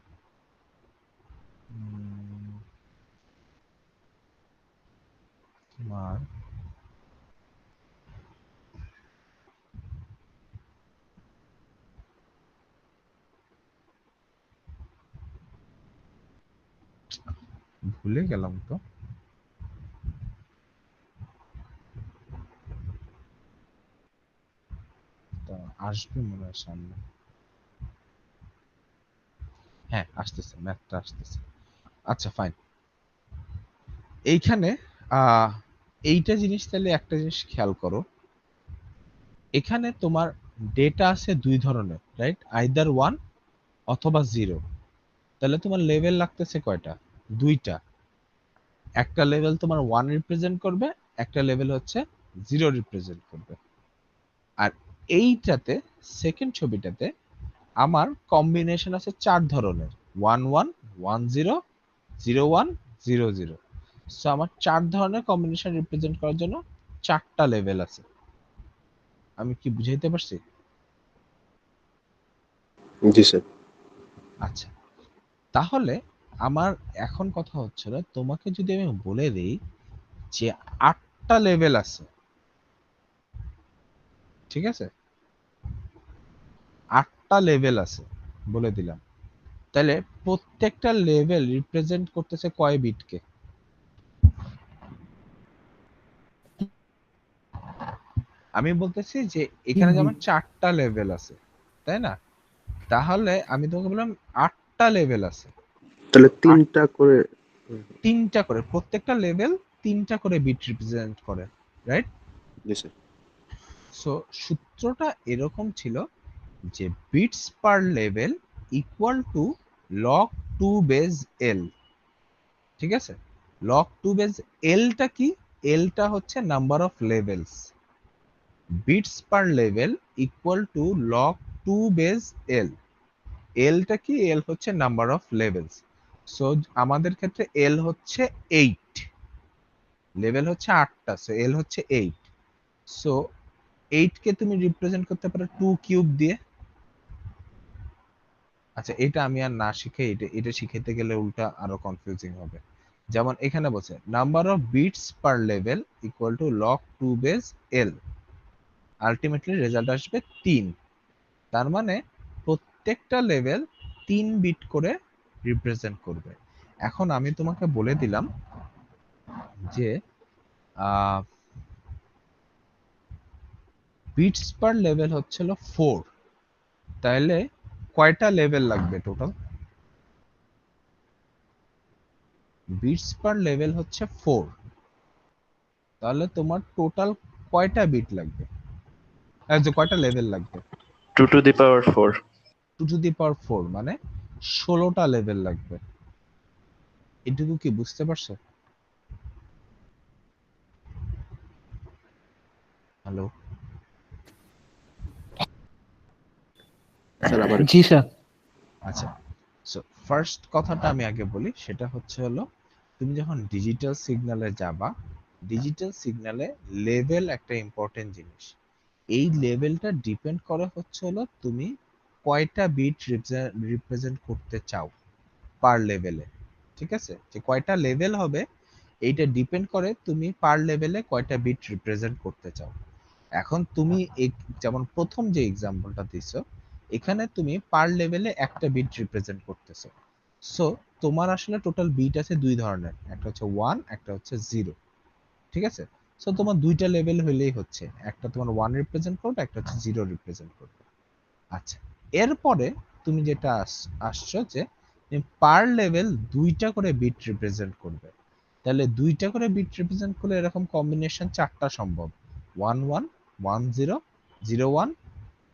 তোমার ভুলে গেলাম তো। তা আসবে মনে হয় সামনে। হ্যাঁ আসতেছে, ম্যাথটা আসতেছে। আচ্ছা ফাইন। এইখানে আহ এইটা জিনিস তাহলে একটা জিনিস খেয়াল করো, এখানে তোমার ডেটা আছে দুই ধরনের, রাইট, আইদার ওয়ান অথবা জিরো। তাহলে তোমার লেভেল লাগতেছে কয়টা? দুইটা। একটা লেভেল তোমার ওয়ান রিপ্রেজেন্ট করবে, একটা লেভেল হচ্ছে জিরো রিপ্রেজেন্ট করবে। আর এইটাতে সেকেন্ড ছবিটাতে আমার কম্বিনেশন আছে চার ধরনের, 1 1 1 0 0 1 0 0। সো আমার চার ধরনের কম্বিনেশন রিপ্রেজেন্ট করার জন্য চারটা লেভেল আছে। আমি কি বুঝাইতে পারছি? জি স্যার। আচ্ছা তাহলে আমার এখন কথা হচ্ছে না, তোমাকে যদি আমি বলে দিই যে 8টা লেভেল আছে, ঠিক আছে, 8টা লেভেল আছে বলে দিলাম, তাহলে প্রত্যেকটা লেভেল রিপ্রেজেন্ট করতেছে কয় বিটকে? আমি বলতেছি যে এখানে 3 যেমন বিট। 4টা লেভেল আছে, তাই না? তাহলে আমি তোমাকে বললাম 8টা লেভেল আছে। তাহলে আট, 3টা করে। 3টা করে, প্রত্যেকটা লেভেল 3টা করে বিট রিপ্রেজেন্ট করে, রাইট? জি স্যার। সো সূত্রটা এরকম ছিল যে bits per level equal to log 2 base L, ঠিক আছে। লগ 2 বেজ এলটা কি? এলটা হচ্ছে number of levels. Bits per level equal to log 2 base L. এলটা কি? এল হচ্ছে নাম্বার অফ লেভেলস। সো আমাদের ক্ষেত্রে এল হচ্ছে 8, লেভেল হচ্ছে 8টা, সো এল হচ্ছে 8। সো 8 কে তুমি রিপ্রেজেন্ট করতে পারো 2 কিউব দিয়ে। আচ্ছা এটা আমি আর না শিখে এটা এটা শিখাইতে গেলে উল্টা আরো কনফিউজিং হবে। যেমন এখানে বলছে number of bits per level equal to log 2 base l, ultimately result আসবে 3। তার মানে প্রত্যেকটা লেভেল 3 বিট করে রিপ্রেজেন্ট করবে। এখন আমি তোমাকে বলে দিলাম যে বিটস পার লেভেল হচ্ছিল 4, তাহলে কয়টা লেভেল লাগবে টোটাল? বিটস পার লেভেল হচ্ছে 4, তাহলে তোমার টোটাল কয়টা বিট লাগবে, যে কয়টা লেভেল লাগবে? 2 to the power 4। 2 to the পাওয়ার 4 মানে 16টা লেভেল লাগবে। এটুকু কি বুঝতে পারছো? হ্যালো স্যার আবার পারে। জি স্যার। আচ্ছা, সো ফার্স্ট কথাটা আমি আগে বলি, সেটা হচ্ছে হলো তুমি যখন ডিজিটাল সিগন্যালে যাবা, ডিজিটাল সিগন্যালে লেভেল একটা ইম্পর্টেন্ট জিনিস। এই লেভেলটা ডিপেন্ড করে হচ্ছে হলো তুমি কয়টা বিট রিপ্রেজেন্ট করতে চাও পার লেভেলে। ঠিক আছে, যে কয়টা লেভেল হবে এইটা ডিপেন্ড করে তুমি পার লেভেলে কয়টা বিট রিপ্রেজেন্ট করতে চাও। এখন তুমি যেমন প্রথম যে এক্সাম্পলটা দিছো, এখানে তুমি পার লেভেলে একটা বিট রিপ্রেজেন্ট করতেছো। সো তোমার আসলে টোটাল বিট আছে দুই ধরনের, একটা হচ্ছে 1, একটা হচ্ছে 0। ঠিক আছে, সো তোমার দুইটা লেভেল হইলেই হচ্ছে, একটা তোমার 1 রিপ্রেজেন্ট করবে, একটা হচ্ছে 0 রিপ্রেজেন্ট করবে। আচ্ছা, এরপরে তুমি যেটা আসছো যে পার লেভেল দুইটা করে বিট রিপ্রেজেন্ট করবে। তাহলে দুইটা করে বিট রিপ্রেজেন্ট করলে এরকম কম্বিনেশন চারটা সম্ভব, 1 1 1 0 0 1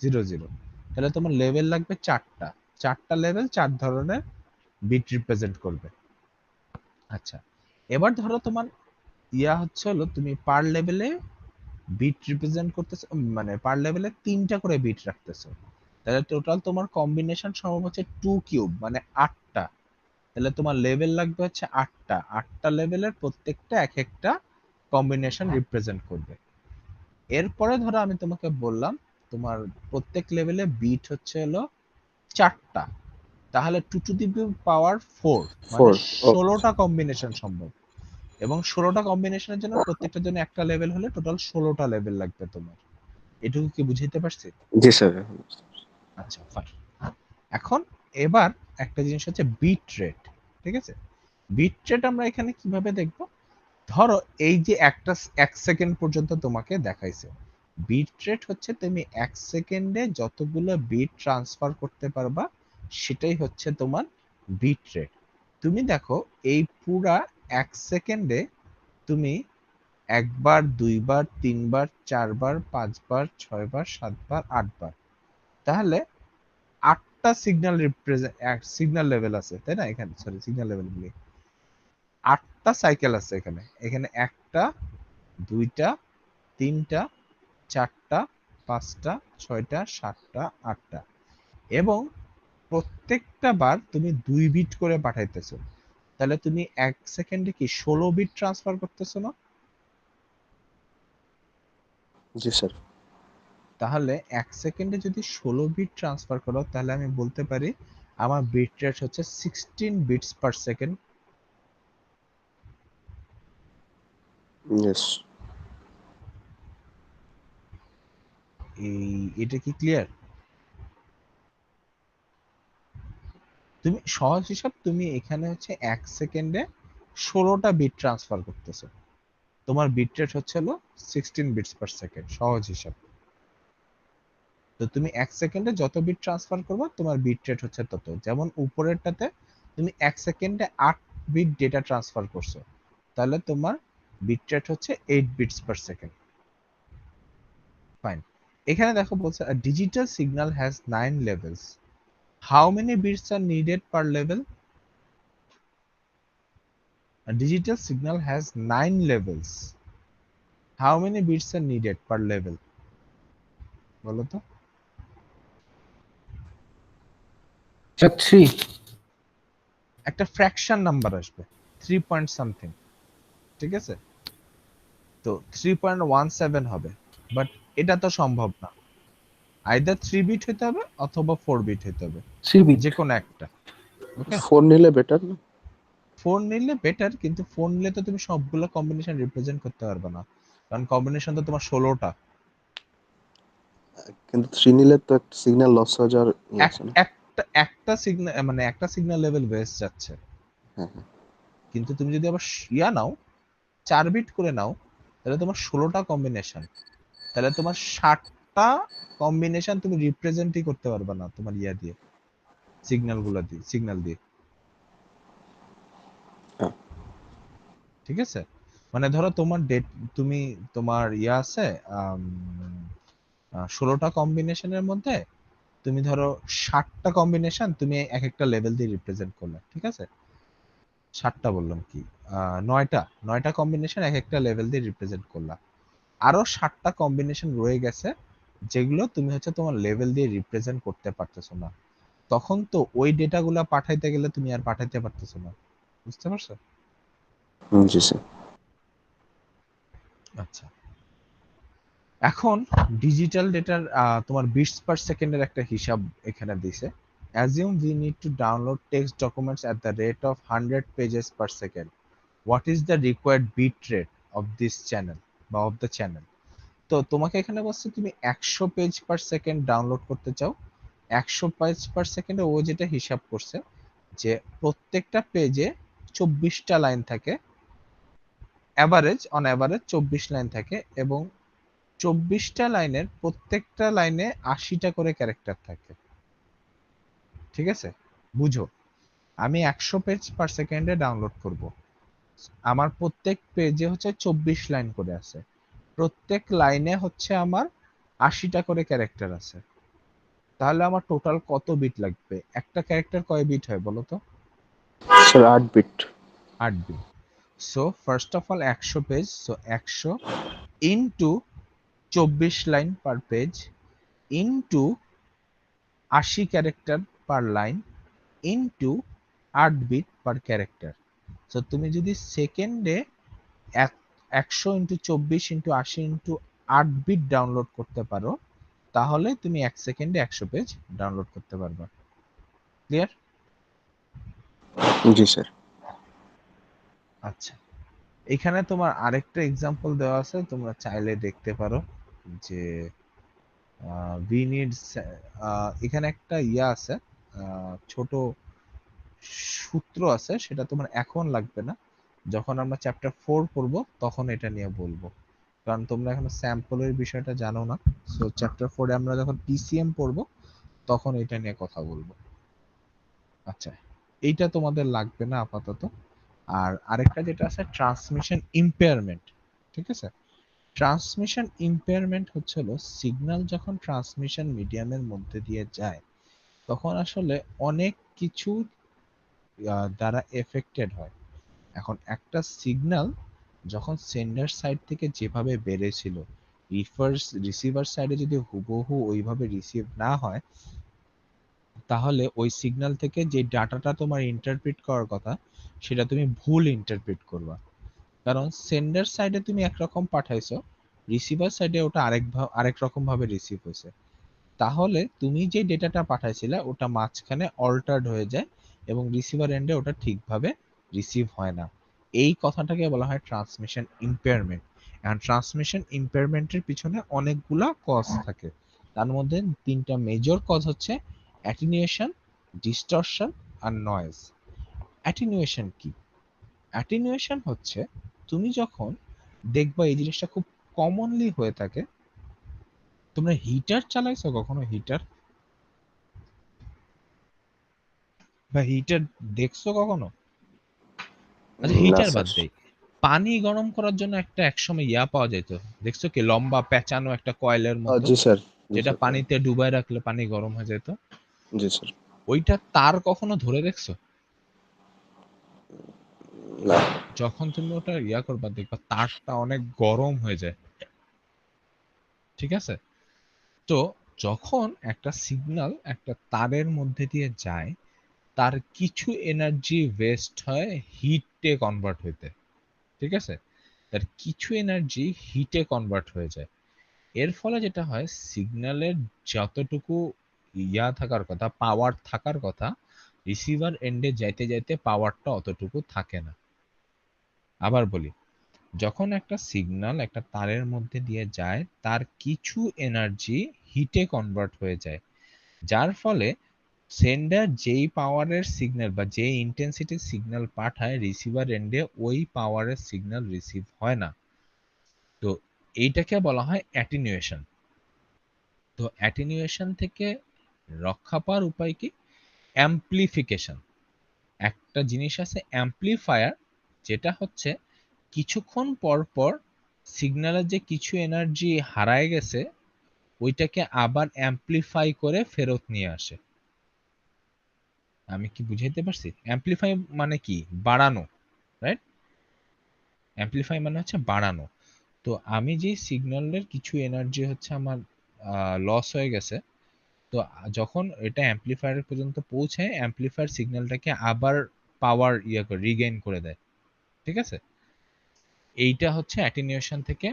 0 0। তাহলে তোমার লেভেল লাগবে চারটা, চারটা লেভেল চার ধরনের বিট রিপ্রেজেন্ট করবে। আচ্ছা, এবার ধরো তোমার হচ্ছে হলো তুমি পার লেভেলে বিট রিপ্রেজেন্ট করতেছো, মানে পার লেভেলে তিনটা করে বিট রাখতেছো। তাহলে টোটাল তোমার কম্বিনেশন সম্ভব হচ্ছে 2 কিউব, মানে 8টা। তাহলে তোমার লেভেল লাগবে হচ্ছে 8টা, 8টা লেভেলের প্রত্যেকটা এক একটা কম্বিনেশন রিপ্রেজেন্ট করবে। এরপরে ধরো আমি তোমাকে বললাম তোমার প্রত্যেক লেভেলে বিট হচ্ছে হলো 4টা, তাহলে 2 টু দি পাওয়ার 4, মানে 4 ও 16টা কম্বিনেশন সম্ভব। এবং 16টা কম্বিনেশনের জন্য প্রত্যেকটার জন্য একটা লেভেল হলে টোটাল 16টা লেভেল লাগবে তোমার। এটুকু কি বুঝাইতে পারছি? জি স্যার। আচ্ছা ফাইন। এখন এবার একটা জিনিস হচ্ছে বিট রেট। ঠিক আছে, বিট রেট আমরা এখানে কিভাবে দেখব? ধরো এই যে একটা 1 সেকেন্ড পর্যন্ত তোমাকে দেখাইছে, বিট রেট হচ্ছে তুমি 1 সেকেন্ডে যতগুলো বিট ট্রান্সফার করতে পারবা সেটাই হচ্ছে তোমার বিট রেট। তুমি দেখো এই পুরা 1 সেকেন্ডে তুমি একবার, দুইবার, তিনবার, চারবার, পাঁচবার, ছয়বার, সাতবার, আটবার, তাহলে 8টা সিগন্যাল সিগন্যাল লেভেল আছে, তাই না? এখানে সরি, সিগন্যাল লেভেল বলি, 8টা সাইকেল আছে এখানে। এখানে একটা, দুইটা, তিনটা, চারটা, পাঁচটা, ছয়টা, সাতটা, আটটা, এবং প্রত্যেকটা বার তুমি 2 বিট করে পাঠাইতেছো। তাহলে তুমি 1 সেকেন্ডে কি 16 বিট ট্রান্সফার করতেছো না? জি স্যার। তাহলে 1 সেকেন্ডে যদি 16 বিট ট্রান্সফার করো, তাহলে আমি বলতে পারি আমার বিট রেট হচ্ছে 16 বিটস পার সেকেন্ড। ইয়েস। এটা কি ক্লিয়ার? তুমি সহজ হিসাব, তুমি এখানে হচ্ছে 1 সেকেন্ডে 16টা বিট ট্রান্সফার করতেছো, তোমার বিট রেট হচ্ছে হলো 16 বিটস পার সেকেন্ড, সহজ হিসাব। তো তুমি 1 সেকেন্ডে যত বিট ট্রান্সফার করবে তোমার বিট রেট হচ্ছে তত। যেমন উপরেরটাতে তুমি 1 সেকেন্ডে 8 বিট ডেটা ট্রান্সফার করছো, তাহলে তোমার বিট রেট হচ্ছে 8 বিটস পার সেকেন্ড। ফাইন। এখানে দেখো বলছে digital signal has 9 levels, how many bits are needed per level? A digital signal has 9 levels. How many bits are needed per level? বলো তো? Sir 3। একটা ফ্র্যাকশন নাম্বার আসবে 3 point something. ঠিক আছে, তো 3.17 হবে, বাট এটা তো সম্ভব না। আইদার 3 বিট হতে হবে অথবা 4 বিট হতে হবে, 3 বিট। যে কোনো একটা। ওকে, 4 নিলে বেটার না? 4 নিলে বেটার, কিন্তু 4 নিলে তো তুমি সবগুলো কম্বিনেশন রিপ্রেজেন্ট করতে পারবে না, কারণ কম্বিনেশন তো তোমার 16টা। কিন্তু 3 নিলে তো একটা সিগন্যাল লস হয়ে যাওয়ার আছে না? একটা সিগন্যাল, মানে একটা সিগন্যাল লেভেল ওয়েস্ট যাচ্ছে। হ্যাঁ হ্যাঁ। কিন্তু তুমি যদি আবার নাও, 4 বিট করে নাও, তাহলে তোমার 16টা কম্বিনেশন, তাহলে তোমার 60টা কম্বিনেশন তুমি রিপ্রেজেন্টই করতে পারবে না তোমার দিয়ে, সিগন্যাল দিয়ে। হ্যাঁ। ঠিক আছে, মানে ধরো তোমার তুমি তোমার আছে 16টা কম্বিনেশনের মধ্যে তুমি ধরো 60টা কম্বিনেশন তুমি এক একটা লেভেল দিয়ে রিপ্রেজেন্ট করলে। ঠিক আছে, 60টা বললাম কি, 9টা কম্বিনেশন এক একটা লেভেল দিয়ে রিপ্রেজেন্ট করলা। আরো 60টা কম্বিনেশন রয়ে গেছে যেগুলো তুমি হচ্ছে তোমার লেভেল দিয়ে রিপ্রেজেন্ট করতে পারতেছো না। তখন তো ওই ডেটাগুলো পাঠাইতে গেলে তুমি আর পাঠাইতে পারতেছো না, বুঝতে পারছো? জি স্যার। আচ্ছা, এখন ডিজিটাল ডেটার তোমার বিটস পার সেকেন্ডের একটা হিসাব এখানে দিছে। Assume we need to download text documents at the rate of 100 pages per second. What is the required bit rate of this channel বা of the channel? তো তোমাকে এখানে বলছে তুমি 100 পেজ পার সেকেন্ড ডাউনলোড করতে চাও। 100 পেজ পার সেকেন্ডে ও যেটা হিসাব করছে যে প্রত্যেকটা পেজে 24টা লাইন থাকে, অন অ্যাভারেজ 24 লাইন থাকে, এবং 24টা লাইনের প্রত্যেকটা লাইনে 80টা করে ক্যারেক্টার থাকে। ঠিক আছে, বুঝো, আমি 100 পেজ পার সেকেন্ডে ডাউনলোড করব, আমার প্রত্যেক পেজে হচ্ছে 24 লাইন করে আছে, প্রত্যেক লাইনে হচ্ছে আমার 80টা করে ক্যারেক্টার আছে, তাহলে আমার টোটাল কত বিট লাগবে? একটা ক্যারেক্টার কয় বিট হয় বলো তো? Sir 8 bit. 8 bit. So first of all 100 page, so 100 into 24 line per page into 80 character per line into 8 bit per character. So তুমি যদি সেকেন্ডে 100 into 24 into 80 into 8 bit download করতে পারো, তাহলে তুমি 1 সেকেন্ডে 100 পেজ ডাউনলোড করতে পারবা। ক্লিয়ার? জি স্যার। আচ্ছা, এখানে তোমার আরেকটা এক্সাম্পল দেওয়া আছে, তোমরা চাইলে দেখতে পারো যে ভি নিডস, এখানে একটা ইয়া আছে, ছোট সূত্র আছে, সেটা তোমার এখন লাগবে না, যখন আমরা চ্যাপ্টার 4 পড়বো তখন এটা নিয়ে বলবো, কারণ তোমরা এখনো স্যাম্পলের বিষয়টা জানো না। সো চ্যাপ্টার 4 এ আমরা যখন পিসিএম পড়বো তখন এটা নিয়ে কথা বলবো। আচ্ছা, এইটা তোমাদের লাগবে না আপাতত। আর আরেকটা যেটা আছে ট্রান্সমিশন ইম্পেয়ারমেন্ট। ঠিক আছে, ট্রান্সমিশন ইম্পেয়ারমেন্ট হচ্ছে হলো সিগন্যাল যখন ট্রান্সমিশন মিডিয়ামের মধ্যে দিয়ে যায় তখন আসলে অনেক কিছু দ্বারা এফেক্টেড হয়। এখন একটা সিগন্যাল যখন সেন্ডার সাইড থেকে যেভাবে বেড়েছিল, রিসিভার সাইডে যদি হুবহু ওইভাবে রিসিভ না হয়, তাহলে ওই সিগন্যাল থেকে যে ডাটাটা তোমার ইন্টারপ্রিট করার কথা সেটা তুমি ভুল ইন্টারপ্রিট করবা। কারণ সেন্ডার সাইডে তুমি একরকম পাঠাইছো, রিসিভার সাইডে ওটা আরেক রকম ভাবে রিসিভ হয়েছে, তাহলে তুমি যে ডেটাটা পাঠাইছিলে ওটা মাঝখানে অল্টার্ড হয়ে যায় এবং রিসিভার এন্ডে ওটা ঠিকভাবে রিসিভ হয় না। এই কথাটাকে বলা হয় ট্রান্সমিশন ইম্পেয়ারমেন্ট। এখন ট্রান্সমিশন ইম্পেয়ারমেন্টের পিছনে অনেকগুলা কজ থাকে, তার মধ্যে 3টা মেজর কজ হচ্ছে অ্যাটেনুয়েশন, ডিস্টরশন আর নয়েজ। অ্যাটেনুয়েশন কি? অ্যাটেনুয়েশন হচ্ছে তুমি যখন দেখবা, এই জিনিসটা খুব কমনলি হয়ে থাকে, তোমরা হিটার চালাইছো কখনো? হিটার বা হিটার দেখছো কখনো? আচ্ছা, না হিটার বাদ স্যার। দেই, পানি গরম করার জন্য একটা একসময় ইয়া পাওয়া যেত, দেখছো কি, লম্বা পেঁচানো একটা কয়েলের মতো, জি স্যার। জি যেটা স্যার। পানিতে ডুবায় রাখলে পানি গরম হয়ে যেত। জি স্যার। ওইটা তার কখনো ধরে দেখছো? না। যখন তুমি ওটা ইয়া করবা দেখবা তারটা অনেক গরম হয়ে যায়। ঠিক আছে, তো যখন একটা সিগন্যাল একটা তারের মধ্যে দিয়ে যায়, তার কিছু এনার্জি ওয়েস্ট হয় হিটে কনভার্ট হইতে। ঠিক আছে, তার কিছু এনার্জি হিটে কনভার্ট হয়ে যায়। এর ফলে যেটা হয়, সিগন্যালের যতটুকু ইয়া থাকার কথা, পাওয়ার থাকার কথা, রিসিভার এন্ডে যাইতে যাইতে পাওয়ারটা অতটুকু থাকে না। আবার বলি, যখন একটা সিগন্যাল একটা তারের মধ্যে দিয়ে যায় তার কিছু এনার্জি হিটে কনভার্ট হয়ে যায়, যার ফলে সেন্ডার যেই পাওয়ারের সিগন্যাল বা যেই ইন্টেন্সিটির সিগন্যাল পাঠায় রিসিভার এন্ডে ওই পাওয়ারের সিগন্যাল রিসিভ হয় না। তো এইটাকে বলা হয় অ্যাটেনুয়েশন। তো অ্যাটেনুয়েশন থেকে রক্ষা পাওয়ার উপায় কি? অ্যাম্প্লিফিকেশন। একটা জিনিস আছে অ্যাম্প্লিফায়ার, যেটা হচ্ছে কিছুক্ষণ পর পর সিগন্যালের যে কিছু এনার্জি হারায় গেছে ওইটাকে আবার অ্যাম্প্লিফাই করে ফেরত নিয়ে আসে। আমি কি বুঝাইতে পারছি? অ্যাম্প্লিফাই মানে কি? বাড়ানো, রাইট? অ্যাম্প্লিফাই মানে হচ্ছে বাড়ানো। তো আমি যে সিগন্যালের কিছু এনার্জি হচ্ছে আমার লস হয়ে গেছে, তো যখন এটা অ্যাম্পলিফায়ার পর্যন্ত পৌঁছায়, অ্যাম্পলিফায়ার সিগন্যালটাকে আবার পাওয়ার করে রিগেইন করে দেয়। ঠিক আছে, এইটা হচ্ছে অ্যাটেনুয়েশন থেকে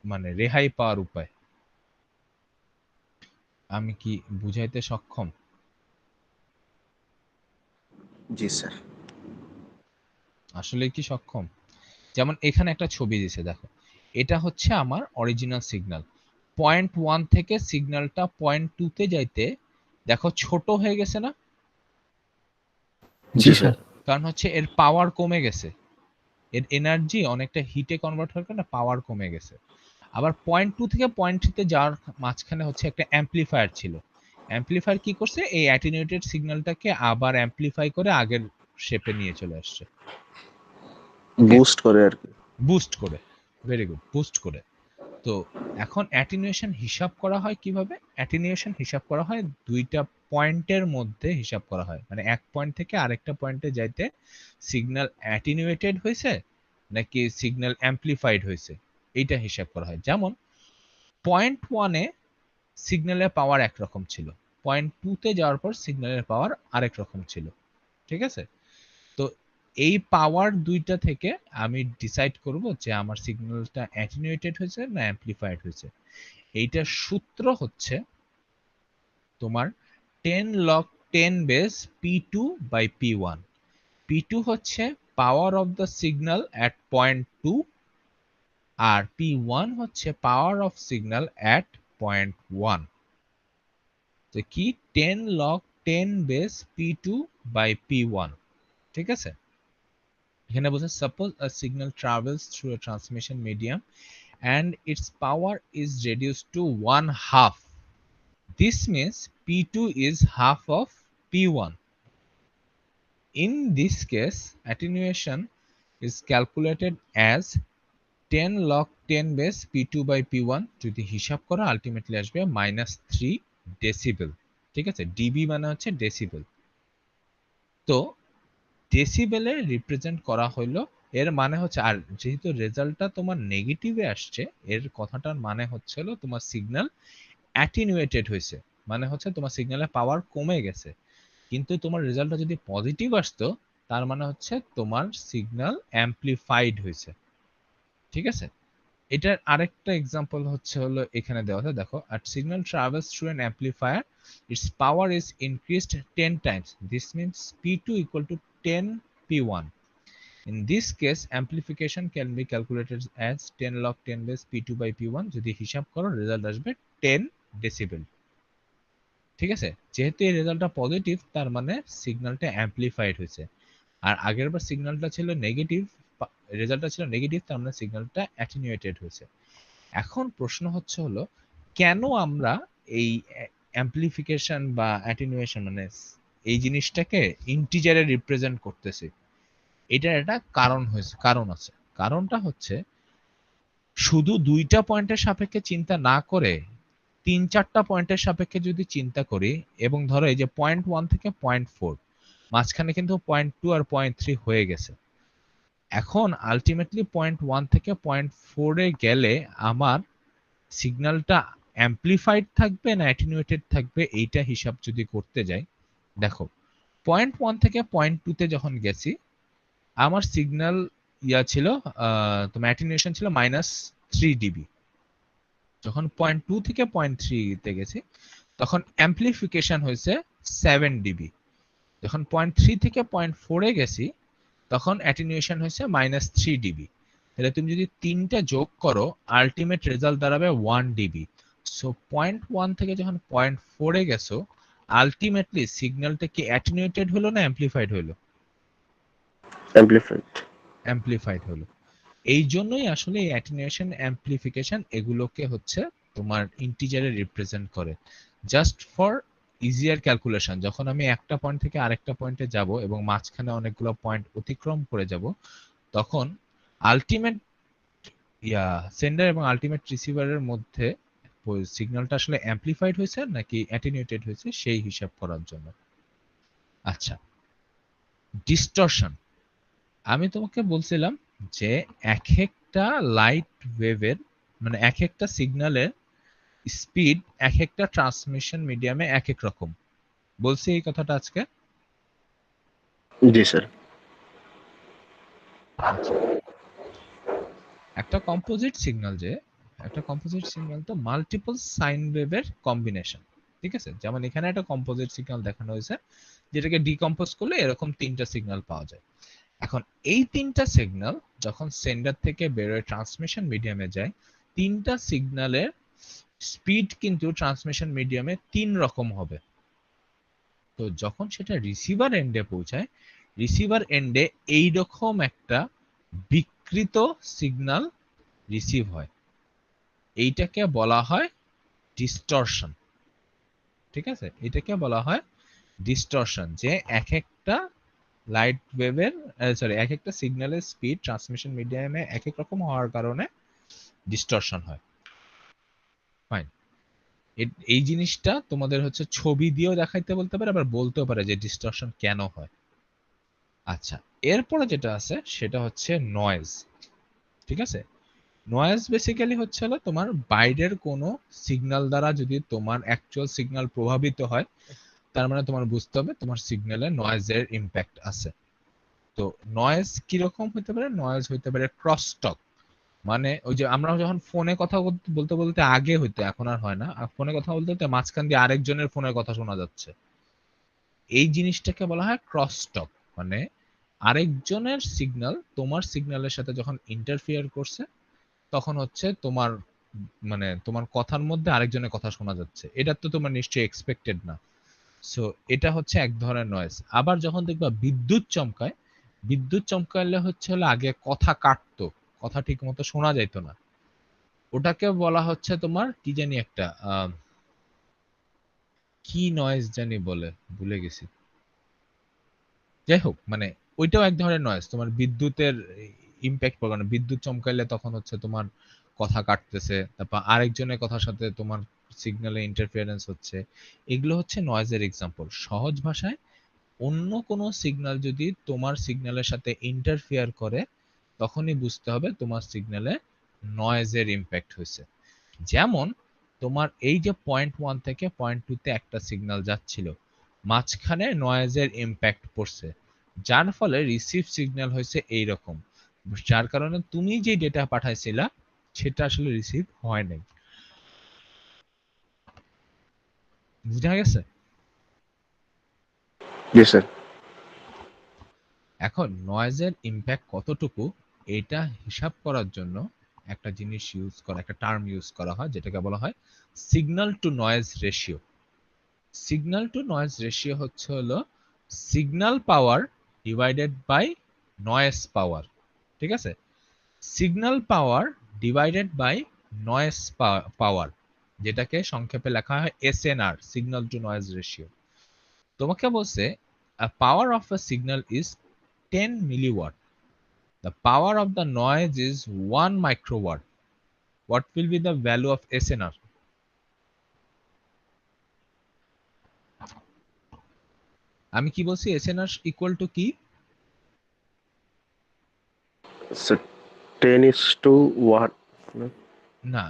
মানে রেহাই পাওয়ার উপায়। আমি কি বুঝাইতে সক্ষম? জি স্যার। আসলে কি সক্ষম? যেমন এখানে একটা ছবি দিছে, দেখো এটা হচ্ছে আমার অরিজিনাল সিগন্যাল। পয়েন্ট 1 থেকে সিগন্যালটা পয়েন্ট 2 তে যাইতে দেখো ছোট হয়ে গেছে না? জি স্যার। কারণ হচ্ছে এর পাওয়ার কমে গেছে, এর এনার্জি অনেকটা হিটে কনভার্ট হওয়ার কারণে পাওয়ার কমে গেছে। আবার পয়েন্ট 2 থেকে পয়েন্ট 3 তে যাওয়ার মাঝখানে হচ্ছে একটা অ্যাম্পলিফায়ার ছিল। অ্যাম্পলিফায়ার কি করছে, এই অ্যাটেনুয়েটেড সিগন্যালটাকে আবার অ্যাম্পলিফাই করে আগের শেপে নিয়ে চলে আসছে। ওকে, বুস্ট করে আর কি। বুস্ট করে। ভেরি গুড, বুস্ট করে। তো এখন অ্যাটেনুয়েশন হিসাব করা হয় কিভাবে? অ্যাটেনুয়েশন হিসাব করা হয় দুইটা পয়েন্টের মধ্যে হিসাব করা হয়, মানে এক পয়েন্ট থেকে আরেকটা পয়েন্টে যাইতে সিগন্যাল অ্যাটেনুয়েটেড হয়েছে নাকি সিগন্যাল অ্যাম্পলিফাইড হয়েছে, এইটা হিসাব করা হয়। যেমন পয়েন্ট 1-এ সিগন্যালের পাওয়ার একরকম ছিল, পয়েন্ট 2 তে যাওয়ার পর সিগন্যালের পাওয়ার আরেক রকম ছিল। ঠিক আছে, তো এই পাওয়ার দুইটা থেকে আমি ডিসাইড করব যে আমার সিগন্যালটা অ্যাটেনুয়েটেড হয়েছে না অ্যাম্পলিফাইড হয়েছে। এইটার সূত্র হচ্ছে তোমার 10 log 10 base p2 by p1। p2 হচ্ছে power of the signal at point 2 আর p1 হচ্ছে power of signal at point 1। তো কি 10 log 10 base p2 by p1। ঠিক আছে, এখানে বলছে suppose a signal travels through a transmission medium and its power is reduced to 1/2. This means p2 is half of p1. In this case, attenuation is calculated as 10 log 10 base p2 by p1 যদি হিসাব করো ultimately আসবে -3 decibel. ঠিক আছে, DB মানে হচ্ছে decibel. তো ডেসিবেলে represent করা হলো, এর মানে হচ্ছে, আর যেহেতু রেজাল্টটা তোমার নেগেটিভে আসছে, এর কথাটার মানে হচ্ছে হলো তোমার সিগন্যাল অ্যাটেনুয়েটেড হয়েছে, মানে হচ্ছে তোমার সিগন্যালের পাওয়ার কমে গেছে। কিন্তু তোমার রেজাল্টটা যদি পজিটিভ আসতো, তার মানে হচ্ছে তোমার সিগন্যাল অ্যাম্পলিফাইড হয়েছে। ঠিক আছে, এটার আরেকটা এক্সাম্পল হচ্ছে হলো এখানে দেওয়া আছে, দেখো at signal travels through an amplifier, its power is increased 10 times. This means p2 equal to 10 p1. In this case, amplification can be calculated as 10 log 10 base p2 by p1। যদি হিসাব করো result আসবে 10 decibel. ঠিক আছে, যেহেতু এই রেজাল্টটা positive, তার মানে সিগন্যালটা অ্যাম্পলিফাইড হয়েছে। আর আগের বার সিগন্যালটা ছিল নেগেটিভ, রেজাল্টটা ছিল নেগেটিভ, তার মানে সিগন্যালটা অ্যাটেনুয়েটেড হয়েছে। এখন প্রশ্ন হচ্ছে হলো কেন আমরা এই অ্যাম্পলিফিকেশন বা অ্যাটেনুয়েশন মানে এই জিনিসটাকে ইন্টিজারে রিপ্রেজেন্ট করতেছি? এটার একটা কারণ আছে। কারণটা হচ্ছে শুধু দুইটা পয়েন্টের সাপেক্ষে চিন্তা না করে 3-4টা পয়েন্টের সাপেক্ষে যদি চিন্তা করি, এবং ধরো এই যে পয়েন্ট 1 থেকে পয়েন্ট 4 মাঝখানে কিন্তু পয়েন্ট 2 আর পয়েন্ট 3 হয়ে গেছে। এখন আলটিমেটলি পয়েন্ট 1 থেকে পয়েন্ট 4 এ গেলে আমার সিগন্যালটা অ্যাম্পলিফাইড থাকবে না অ্যাটেনুয়েটেড থাকবে, এইটা হিসাব যদি করতে যাই, দেখো পয়েন্ট 1 থেকে পয়েন্ট 2 তে যখন গেছি আমার সিগন্যাল ছিল তোমার অ্যাটেনুয়েশন ছিল -3 ডিবি। যখন পয়েন্ট 2 থেকে পয়েন্ট 3 তে গেছি তখন অ্যাম্পলিফিকেশন হয়েছে 7 ডিবি। যখন পয়েন্ট 3 থেকে পয়েন্ট 4 এ গেছি তখন অ্যাটেনুয়েশন হয়েছে -3 ডিবি। তাহলে তুমি যদি তিনটা যোগ করো আলটিমেট রেজাল্ট দাঁড়াবে 1 ডিবি। সো পয়েন্ট 1 থেকে যখন পয়েন্ট 4 এ গেছো আলটিমেটলি সিগন্যালটা কি অ্যাটেনুয়েটেড হলো না অ্যাম্পলিফাইড হলো? অ্যাম্পলিফাইড। অ্যাম্পলিফাইড হলো। এই জন্যই আসলে এই অ্যাটেনুয়েশন অ্যাম্পলিফিকেশন এগুলোকে হচ্ছে তোমার ইন্টিজারে রিপ্রেজেন্ট করে জাস্ট ফর ইজিয়ার ক্যালকুলেশন। যখন আমি একটা পয়েন্ট থেকে আরেকটা পয়েন্টে যাব এবং মাঝখানে অনেকগুলো পয়েন্ট অতিক্রম করে যাব, তখন আলটিমেট সেন্ডার এবং আলটিমেট রিসিভারের মধ্যে সিগন্যালটা আসলে অ্যাম্পলিফাইড হয়েছে নাকি অ্যাটেনুয়েটেড হয়েছে সেই হিসাব করার জন্য। আচ্ছা, ডিস্টরশন। আমি তোমাকে বলছিলাম যে এক একটা লাইট ওয়েভের মানে এক একটা সিগন্যালের স্পিড এক একটা ট্রান্সমিশন মিডিয়ামে এক এক রকম। বলছি এই কথাটা আজকে? জি স্যার। আচ্ছা, একটা কম্পোজিট সিগন্যাল তো মাল্টিপল সাইন ওয়েভের কম্বিনেশন। ঠিক আছে, যেমন এখানে একটা কম্পোজিট সিগন্যাল দেখানো হয়েছে, যেটাকে ডিকম্পোজ করলে এরকম তিনটা সিগন্যাল পাওয়া যায়। এখন এই তিনটা সিগন্যাল যখন সেন্ডার থেকে বেরোয় ট্রান্সমিশন মিডিয়ামে যায়, তিনটা সিগন্যালের স্পিড কিন্তু ট্রান্সমিশন মিডিয়ামে তিন রকম হবে। তো যখন সেটা রিসিভার এন্ডে পৌঁছায়, রিসিভার এন্ডে এইরকম একটা বিকৃত সিগন্যাল রিসিভ হয়। এইটাকে বলা হয় ডিস্টরশন। ঠিক আছে, এটাকে বলা হয় ডিস্টরশন, যে এক একটা লাইট ওয়েভের এক একটা সিগন্যালের স্পিড ট্রান্সমিশন মিডিয়ামে এক এক রকম হওয়ার কারণে ডিস্টরশন হয়। ফাইন, এই জিনিসটা তোমাদের হচ্ছে ছবি দিয়েও দেখাইতে বলতে পারে, আবার বলতেও পারে যে ডিস্টরশন কেন হয়। আচ্ছা, এরপরে যেটা আছে সেটা হচ্ছে নয়েজ। ঠিক আছে, নয়েজ বেসিক্যালি হচ্ছে হলো তোমার বাইরের কোনো সিগন্যাল দ্বারা যদি তোমার অ্যাকচুয়াল সিগন্যাল প্রভাবিত হয়, তার মানে তোমার বুঝতে হবে তোমার সিগন্যালে নয়েজের ইম্প্যাক্ট আছে। তো নয়েজ কিরকম হতে পারে? নয়েজ হতে পারে ক্রস টক। মানে ওই যে আমরা যখন ফোনে কথা বলতে বলতে আগে হইতো, এখন আর হয় না, ফোনে কথা বলতে বলতে মাঝখান দিয়ে আরেকজনের ফোনের কথা শোনা যাচ্ছে, এই জিনিসটাকে বলা হয় ক্রস টক। মানে আরেকজনের সিগন্যাল তোমার সিগন্যালের সাথে যখন ইন্টারফিয়ার করছে, তখন হচ্ছে তোমার মানে তোমার কথার মধ্যে আরেকজনের কথা শোনা যাচ্ছে, এটা তো তোমার নিশ্চয়ই এক্সপেক্টেড না। সো এটা হচ্ছে এক ধরনের নয়েজ। আবার যখন দেখবা বিদ্যুৎ চমকায়, বিদ্যুৎ চমকাইলে হচ্ছে হলো আগে কথা কাটতো, কথা ঠিক মতো শোনা যাইতো না, ওটাকে বলা হচ্ছে তোমার কি জানি একটা কি নয়েজ জানি বলে, ভুলে গেছি। যাই হোক, মানে ওইটাও এক ধরনের নয়েজ, তোমার বিদ্যুতের ইম্প্যাক্ট পড়ে, মানে বিদ্যুৎ চমকাইলে তখন হচ্ছে তোমার কথা কাটতেছে, তারপর আরেকজনের কথার সাথে তোমার সিগন্যালে ইন্টারফিয়ারেন্স হচ্ছে, এগুলো হচ্ছে নয়েজের এক্সাম্পল। সহজ ভাষায় অন্য কোনো সিগন্যাল যদি তোমার সিগন্যালের সাথে ইন্টারফিয়ার করে, তখনই বুঝতে হবে তোমার সিগন্যালে নয়েজের ইম্প্যাক্ট হয়েছে। যেমন তোমার এই যে পয়েন্ট 1 থেকে পয়েন্ট 2 তে একটা সিগন্যাল যাচ্ছিল, মাঝখানে নয়েজের ইম্প্যাক্ট পড়ছে, যার ফলে রিসিভ সিগন্যাল হয়েছে এইরকম, যার কারণে তুমি যে ডেটা পাঠাইছিলা সেটা আসলে রিসিভ হয় নাই। বুঝা গেছে? জি স্যার। এখন নয়েজের ইম্প্যাক্ট কতটুকু, এটা হিসাব করার জন্য একটা জিনিস ইউজ করা, একটা টার্ম ইউজ করা হয়, যেটাকে বলা হয় signal to noise ratio. Signal to noise ratio হচ্ছে হলো signal power divided by noise power. ঠিক আছে, signal power divided by noise power, যেটাকে সংক্ষেপে লেখা হয় SNR, signal to noise ratio. তোমাকে বলছে a power of a signal is 10 milliwatt. The power of the noise is 1 microwatt. What will be the value of SNR? আমি কি বলছি, SNR equal to কি? স্যার 10:1 না,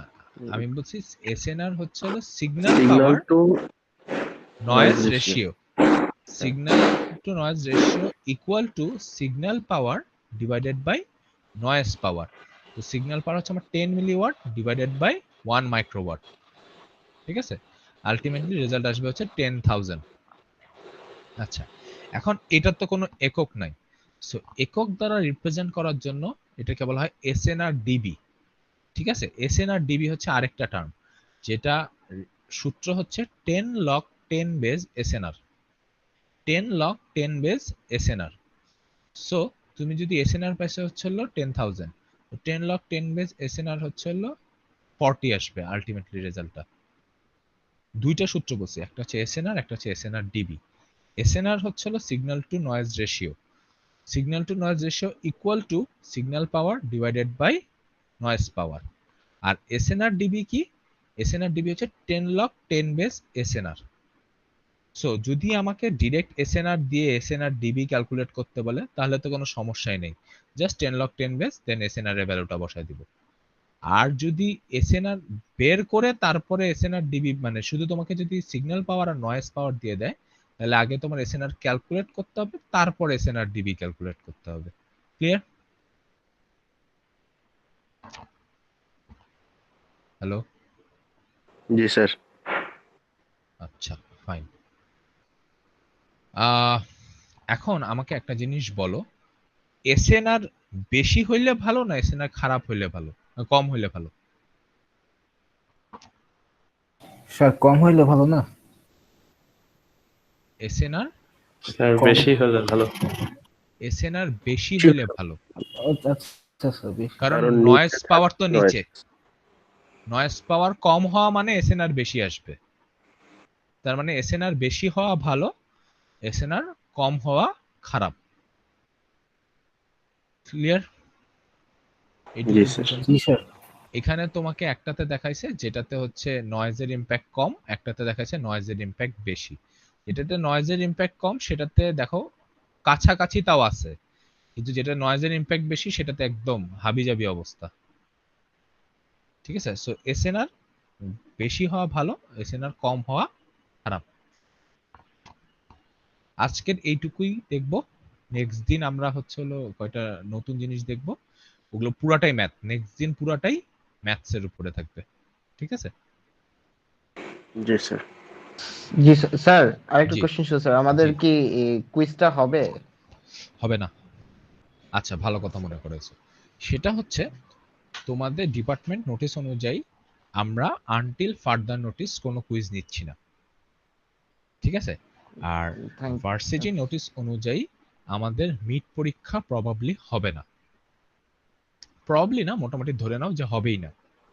আমি বলছি SNR হচ্ছে হলো signal signal power to noise noise ratio. Ratio. Signal to noise ratio equal to signal power divided by noise power. তো সিগন্যাল পাওয়ার হচ্ছে আমার 10 মিলিওয়াট ডিভাইডেড বাই 1 মাইক্রোওয়াট। ঠিক আছে, আলটিমেটলি রেজাল্ট আসবে হচ্ছে 10,000। আচ্ছা, এখন এটার তো কোনো একক নাই, সো একক দ্বারা রিপ্রেজেন্ট করার জন্য এটাকে বলা হয় এসএনআর ডিবি। ঠিক আছে, এসএনআর ডিবি হচ্ছে আরেকটা টার্ম, যেটা সূত্র হচ্ছে 10 log 10 base SNR, 10 log 10 base SNR. So তুমি যদি এসএনআর পাইছো হচ্ছে হলো 10,000, তো 10 লগ 10 বেজ এসএনআর হচ্ছে হলো 40 আসবে আলটিমেটলি রেজাল্টটা। দুইটা সূত্র বলছি, একটা হচ্ছে এসএনআর, একটা হচ্ছে এসএনআর ডিবি। এসএনআর হচ্ছে হলো signal to noise ratio, signal to noise ratio equal to signal power divided by noise power. আর এসএনআর ডিবি কি? এসএনআর ডিবি হচ্ছে 10 লগ 10 বেস এসএনআর। সো যদি আমাকে ডিরেক্ট এসএনআর দিয়ে এসএনআর ডিবি ক্যালকুলেট করতে বলে, তাহলে তো কোনো সমস্যাই নেই, just 10 log 10 base then SNR এর ভ্যালুটা বসায় দিব। আর যদি এসএনআর বের করে তারপরে এসএনআর ডিবি মানে শুধু তোমাকে যদি সিগন্যাল পাওয়ার আর নয়েজ পাওয়ার দিয়ে দেয়, তাহলে আগে তোমার এসএনআর ক্যালকুলেট করতে হবে, তারপর এসএনআর ডিবি ক্যালকুলেট করতে হবে। ক্লিয়ার? হ্যালো? জি স্যার। আচ্ছা, ফাইন। এখন আমাকে একটা জিনিস বলো, এসএনআর বেশি হইলে ভালো না এসএনআর খারাপ হইলে ভালো, কম হইলে ভালো? স্যার কম হইলে ভালো না? এসএনআর স্যার কম। বেশি হলে ভালো। এসএনআর বেশি হইলে ভালো, আচ্ছা স্যার বেশি। কারণ কারণ নয়েজ নিচে পাওয়ার তো noise। নিচে, নয়েজ পাওয়ার কম হওয়া মানে এসএনআর বেশি আসবে, তার মানে এসএনআর বেশি হওয়া ভালো, এসএনআর কম হওয়া খারাপ। ক্লিয়ার? জি স্যার। জি স্যার। এখানে তোমাকে একটাতে দেখাইছে যেটাতে হচ্ছে নয়েজের ইম্প্যাক্ট কম, একটাতে দেখাইছে নয়েজের ইম্প্যাক্ট বেশি। যেটাতে নয়েজের ইম্প্যাক্ট কম সেটাতে দেখো কাছাকাছি তাও আছে, কিন্তু যেটা নয়েজের ইম্প্যাক্ট বেশি সেটাতে একদম হাবিজাবি অবস্থা। ঠিক আছে? সো এসএনআর বেশি হওয়া ভালো, এসএনআর কম হওয়া খারাপ। আজকের এইটুকুই দেখবো। নেক্সট দিন আমরা হচ্ছে হলো কয়টা নতুন জিনিস দেখবো, ওগুলো পুরাটাই ম্যাথ। নেক্সট দিন পুরাটাই ম্যাথসের উপরে থাকবে। ঠিক আছে? জি স্যার। জি স্যার, আরেকটা জি কোশ্চেন ছিল স্যার, আমাদের জি কি কুইজটা হবে? হবে না। আচ্ছা, ভালো কথা মনে করেছো। সেটা হচ্ছে তোমাদের ডিপার্টমেন্ট নোটিশ অনুযায়ী আমরা আনটিল ফার্দার নোটিস কোনো কুইজ নিচ্ছি না। ঠিক আছে? আর থ্যাংক ভার্সিটি নোটিশ অনুযায়ী আমাদের মিড পরীক্ষা প্রবাবলি হবে না। প্রবাবলি না, মোটামুটি ধরে নাও যে হবেই না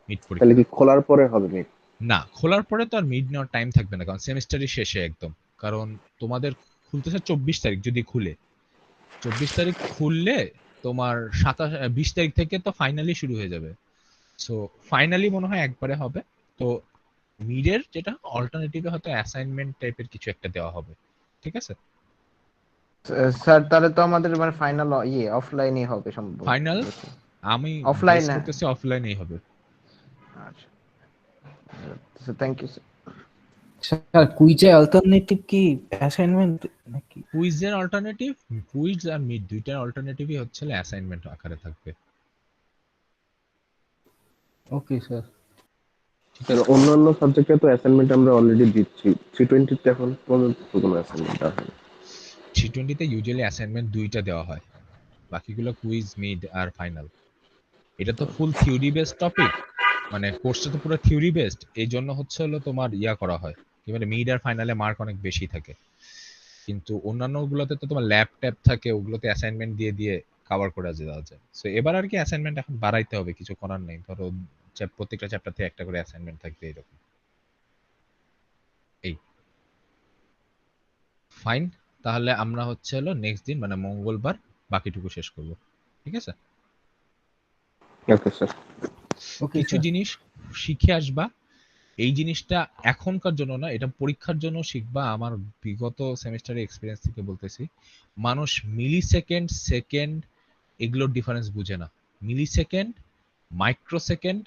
মিড তাহলে পরীক্ষা। কি খোলার পরে হবে মিড? না, খোলার পরে তো আর মিড নেওয়ার টাইম থাকবে না, কারণ সেমিস্টারই শেষে একদম। কারণ তোমাদের খুলতেছে 24 তারিখ, যদি খুলে 24 তারিখ খুললে তোমার 20 তারিখ থেকে তো ফাইনালি শুরু হয়ে যাবে। সো ফাইনালি মনে হয় একবারে হবে। তো মিডের যেটা অল্টারনেটিভে হয়তো অ্যাসাইনমেন্ট টাইপের কিছু একটা দেওয়া হবে। ঠিক আছে? স্যার, তাহলে তো আমাদের মানে ফাইনাল অফলাইনই হবে সম্ভবত। ফাইনাল আমি অফলাইন। গেস করতেছি অফলাইনেই হবে। আচ্ছা, থ্যাংক ইউ স্যার। স্যার কুইজে অল্টারনেটিভ কি অ্যাসাইনমেন্ট নাকি? কুইজের অল্টারনেটিভ, কুইজ আর মিড দুইটার অল্টারনেটিভই হচ্ছে অ্যাসাইনমেন্ট আকারে থাকবে। Okay sir. ঠিক স্যার আছে? অন্যান্য সাবজেক্টে তো অ্যাসাইনমেন্ট আমরা অলরেডি দিচ্ছি, 320 তে এখন পর্যন্ত তো কোনো অ্যাসাইনমেন্ট আসেনি। 320 তে ইউজুয়ালি অ্যাসাইনমেন্ট দুইটা দেওয়া হয়, বাকিগুলো কুইজ, মিড আর ফাইনাল। এটা তো ফুল থিওরি বেসড টপিক, মানে কোর্সটা তো পুরো থিওরি বেসড, এই জন্য হচ্ছে হলো তোমার ইয়া করা হয় কি মানে মিড আর ফাইনালে মার্ক অনেক বেশি থাকে। কিন্তু অন্যান্য গুলোতে তো তোমার ল্যাব ট্যাব থাকে, ওগুলোতে অ্যাসাইনমেন্ট দিয়ে দিয়ে কভার করে দেওয়া যায়। সো এবার আর কি অ্যাসাইনমেন্ট এখন বাড়াইতে হবে, কিছু করার নেই। ধরো প্রত্যেকটা চ্যাপ্টার থেকে একটা করে অ্যাসাইনমেন্ট থাকবে এরকম। এই ফাইন, তাহলে আমরা হচ্ছে হলো নেক্সট দিন মানে মঙ্গলবার বাকিটুকু শেষ করব। ঠিক আছে? Okay sir. ওকে কিছু স্যার। জিনিস শিখে আসবা। এই জিনিসটা এখনকার জন্য না, এটা পরীক্ষার জন্য শিখবা। আমার বিগত সেমিস্টারে এক্সপিরিয়েন্স থেকে বলতেছি, মানুষ মিলি সেকেন্ড, সেকেন্ড এগুলোর ডিফারেন্স বুঝে না। মিলি সেকেন্ড, মাইক্রো সেকেন্ড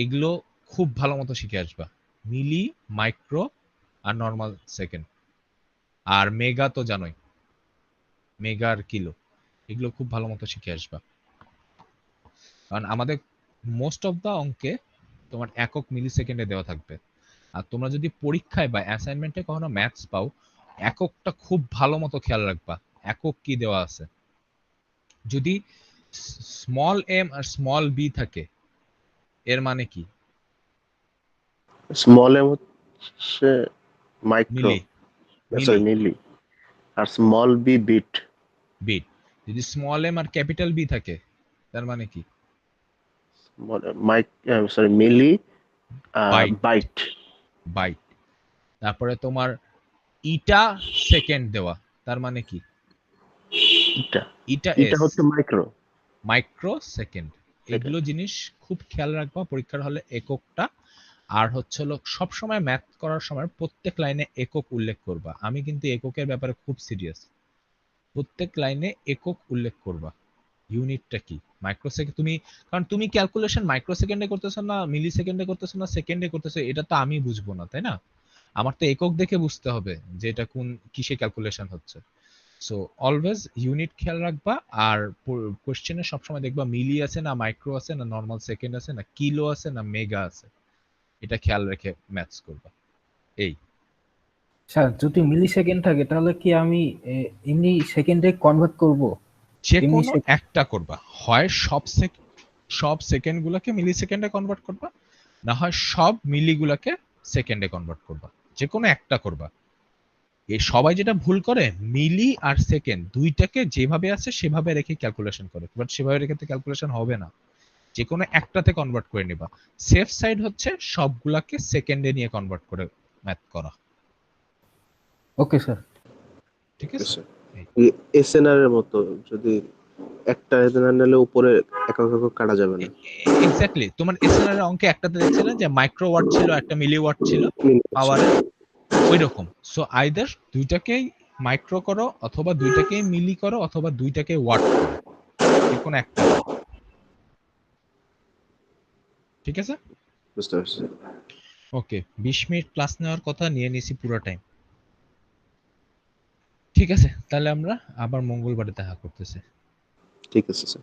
এগুলো খুব ভালো মতো শিখে আসবা। মিলি, মাইক্রো আর নর্মাল সেকেন্ড, আর মেগা তো জানোই, মেগা আর কিলো, এগুলো খুব ভালো মতো শিখে আসবা। কারণ আমাদের মোস্ট অফ দা অঙ্কে তোমার একক মিলি সেকেন্ডে দেওয়া থাকবে। আর তোমরা যদি পরীক্ষায় বা অ্যাসাইনমেন্টে কখনো ম্যাথস পাও, এককটা খুব ভালো মতো খেয়াল রাখবা, একক কি দেওয়া আছে। যদি small M R small B থাকে, এর মানে কি? স্মল এম হচ্ছে মাইক্রো, মিলি, সরি মিলি মিলি, আর স্মল বি বিট। বিট। যদি small M R capital B থাকে, তার মানে কি? সরি মিলি বাইট, বাইট। বাইট। তারপরে তোমার ইটা সেকেন্ড দেওয়া, তার মানে কি? এটা ইটা এটা এস, হচ্ছে মাইক্রো মাইক্রো সেকেন্ড। সেকেন্ড। এগুলো জিনিস খুব খেয়াল রাখবা পরীক্ষার হলে, এককটা। আর হচ্ছে হলো সবসময় ম্যাথ করার সময় প্রত্যেক লাইনে একক উল্লেখ করবা। আমি কিন্তু এককের ব্যাপারে খুব সিরিয়াস, প্রত্যেক লাইনে একক উল্লেখ করবা। ইউনিটটা কি মাইক্রোসেকেন্ড তুমি, কারণ তুমি ক্যালকুলেশন মাইক্রোসেকেন্ডে করতেছো না মিলি সেকেন্ডে করতেছো না সেকেন্ডে করতেছো, এটা তো আমি বুঝবো না, তাই না? আমার তো একক দেখে বুঝতে হবে যে এটা কোন কিসে ক্যালকুলেশন হচ্ছে। সো অলওয়েজ ইউনিট খেয়াল রাখবা, আর কোশ্চেনে সবসময় দেখবা মিলি আছে না মাইক্রো আছে না নর্মাল সেকেন্ড আছে না কিলো আছে না মেগা আছে, এটা খেয়াল রেখে ম্যাথস করবা। এই স্যার যদি মিলি সেকেন্ড থাকে তাহলে কি আমি এমনি সেকেন্ডে কনভার্ট করব? যে এমনি কোনো একটা করবা, হয় সব সেকেন্ড গুলাকে মিলি সেকেন্ডে কনভার্ট করবা, না হয় সব মিলি গুলাকে সেকেন্ডে কনভার্ট করবা, যে কোনো একটা করবা। এই সবাই যেটা ভুল করে মিলি আর সেকেন্ড দুইটাকে যেভাবে আছে সেভাবে রেখে ক্যালকুলেশন করে, বাট সেভাবে রেখে তো ক্যালকুলেশন হবে না, যে কোনো একটাতে কনভার্ট করে নিবা। সেফ সাইড হচ্ছে সবগুলাকে সেকেন্ডে নিয়ে কনভার্ট করে ম্যাথ করা। Okay sir. ঠিক আছে, এসএনআর এর মতো যদি একটা এসএনআর নিলে উপরে একক একক কাটা যাবে না। এক্স্যাক্টলি তোমার এসএনআর এর অঙ্কে একটাতে দেখছিলেন যে মাইক্রো ওয়াট ছিল একটা মিলি ওয়াট ছিল পাওয়ারে, ওই রকম। সো আইদার দুইটাকেই মাইক্রো করো অথবা দুইটাকেই মিলি করো অথবা দুইটাকে ওয়াট করো, যে কোনো একটা। ঠিক আছে, বুঝতে পারছি। ওকে 20 মিনিট ক্লাস নেওয়ার কথা নিয়ে নিছি পুরো টাইম। ঠিক আছে, তাহলে আমরা আবার মঙ্গলবারে দেখা করতেছি। ঠিক আছে স্যার।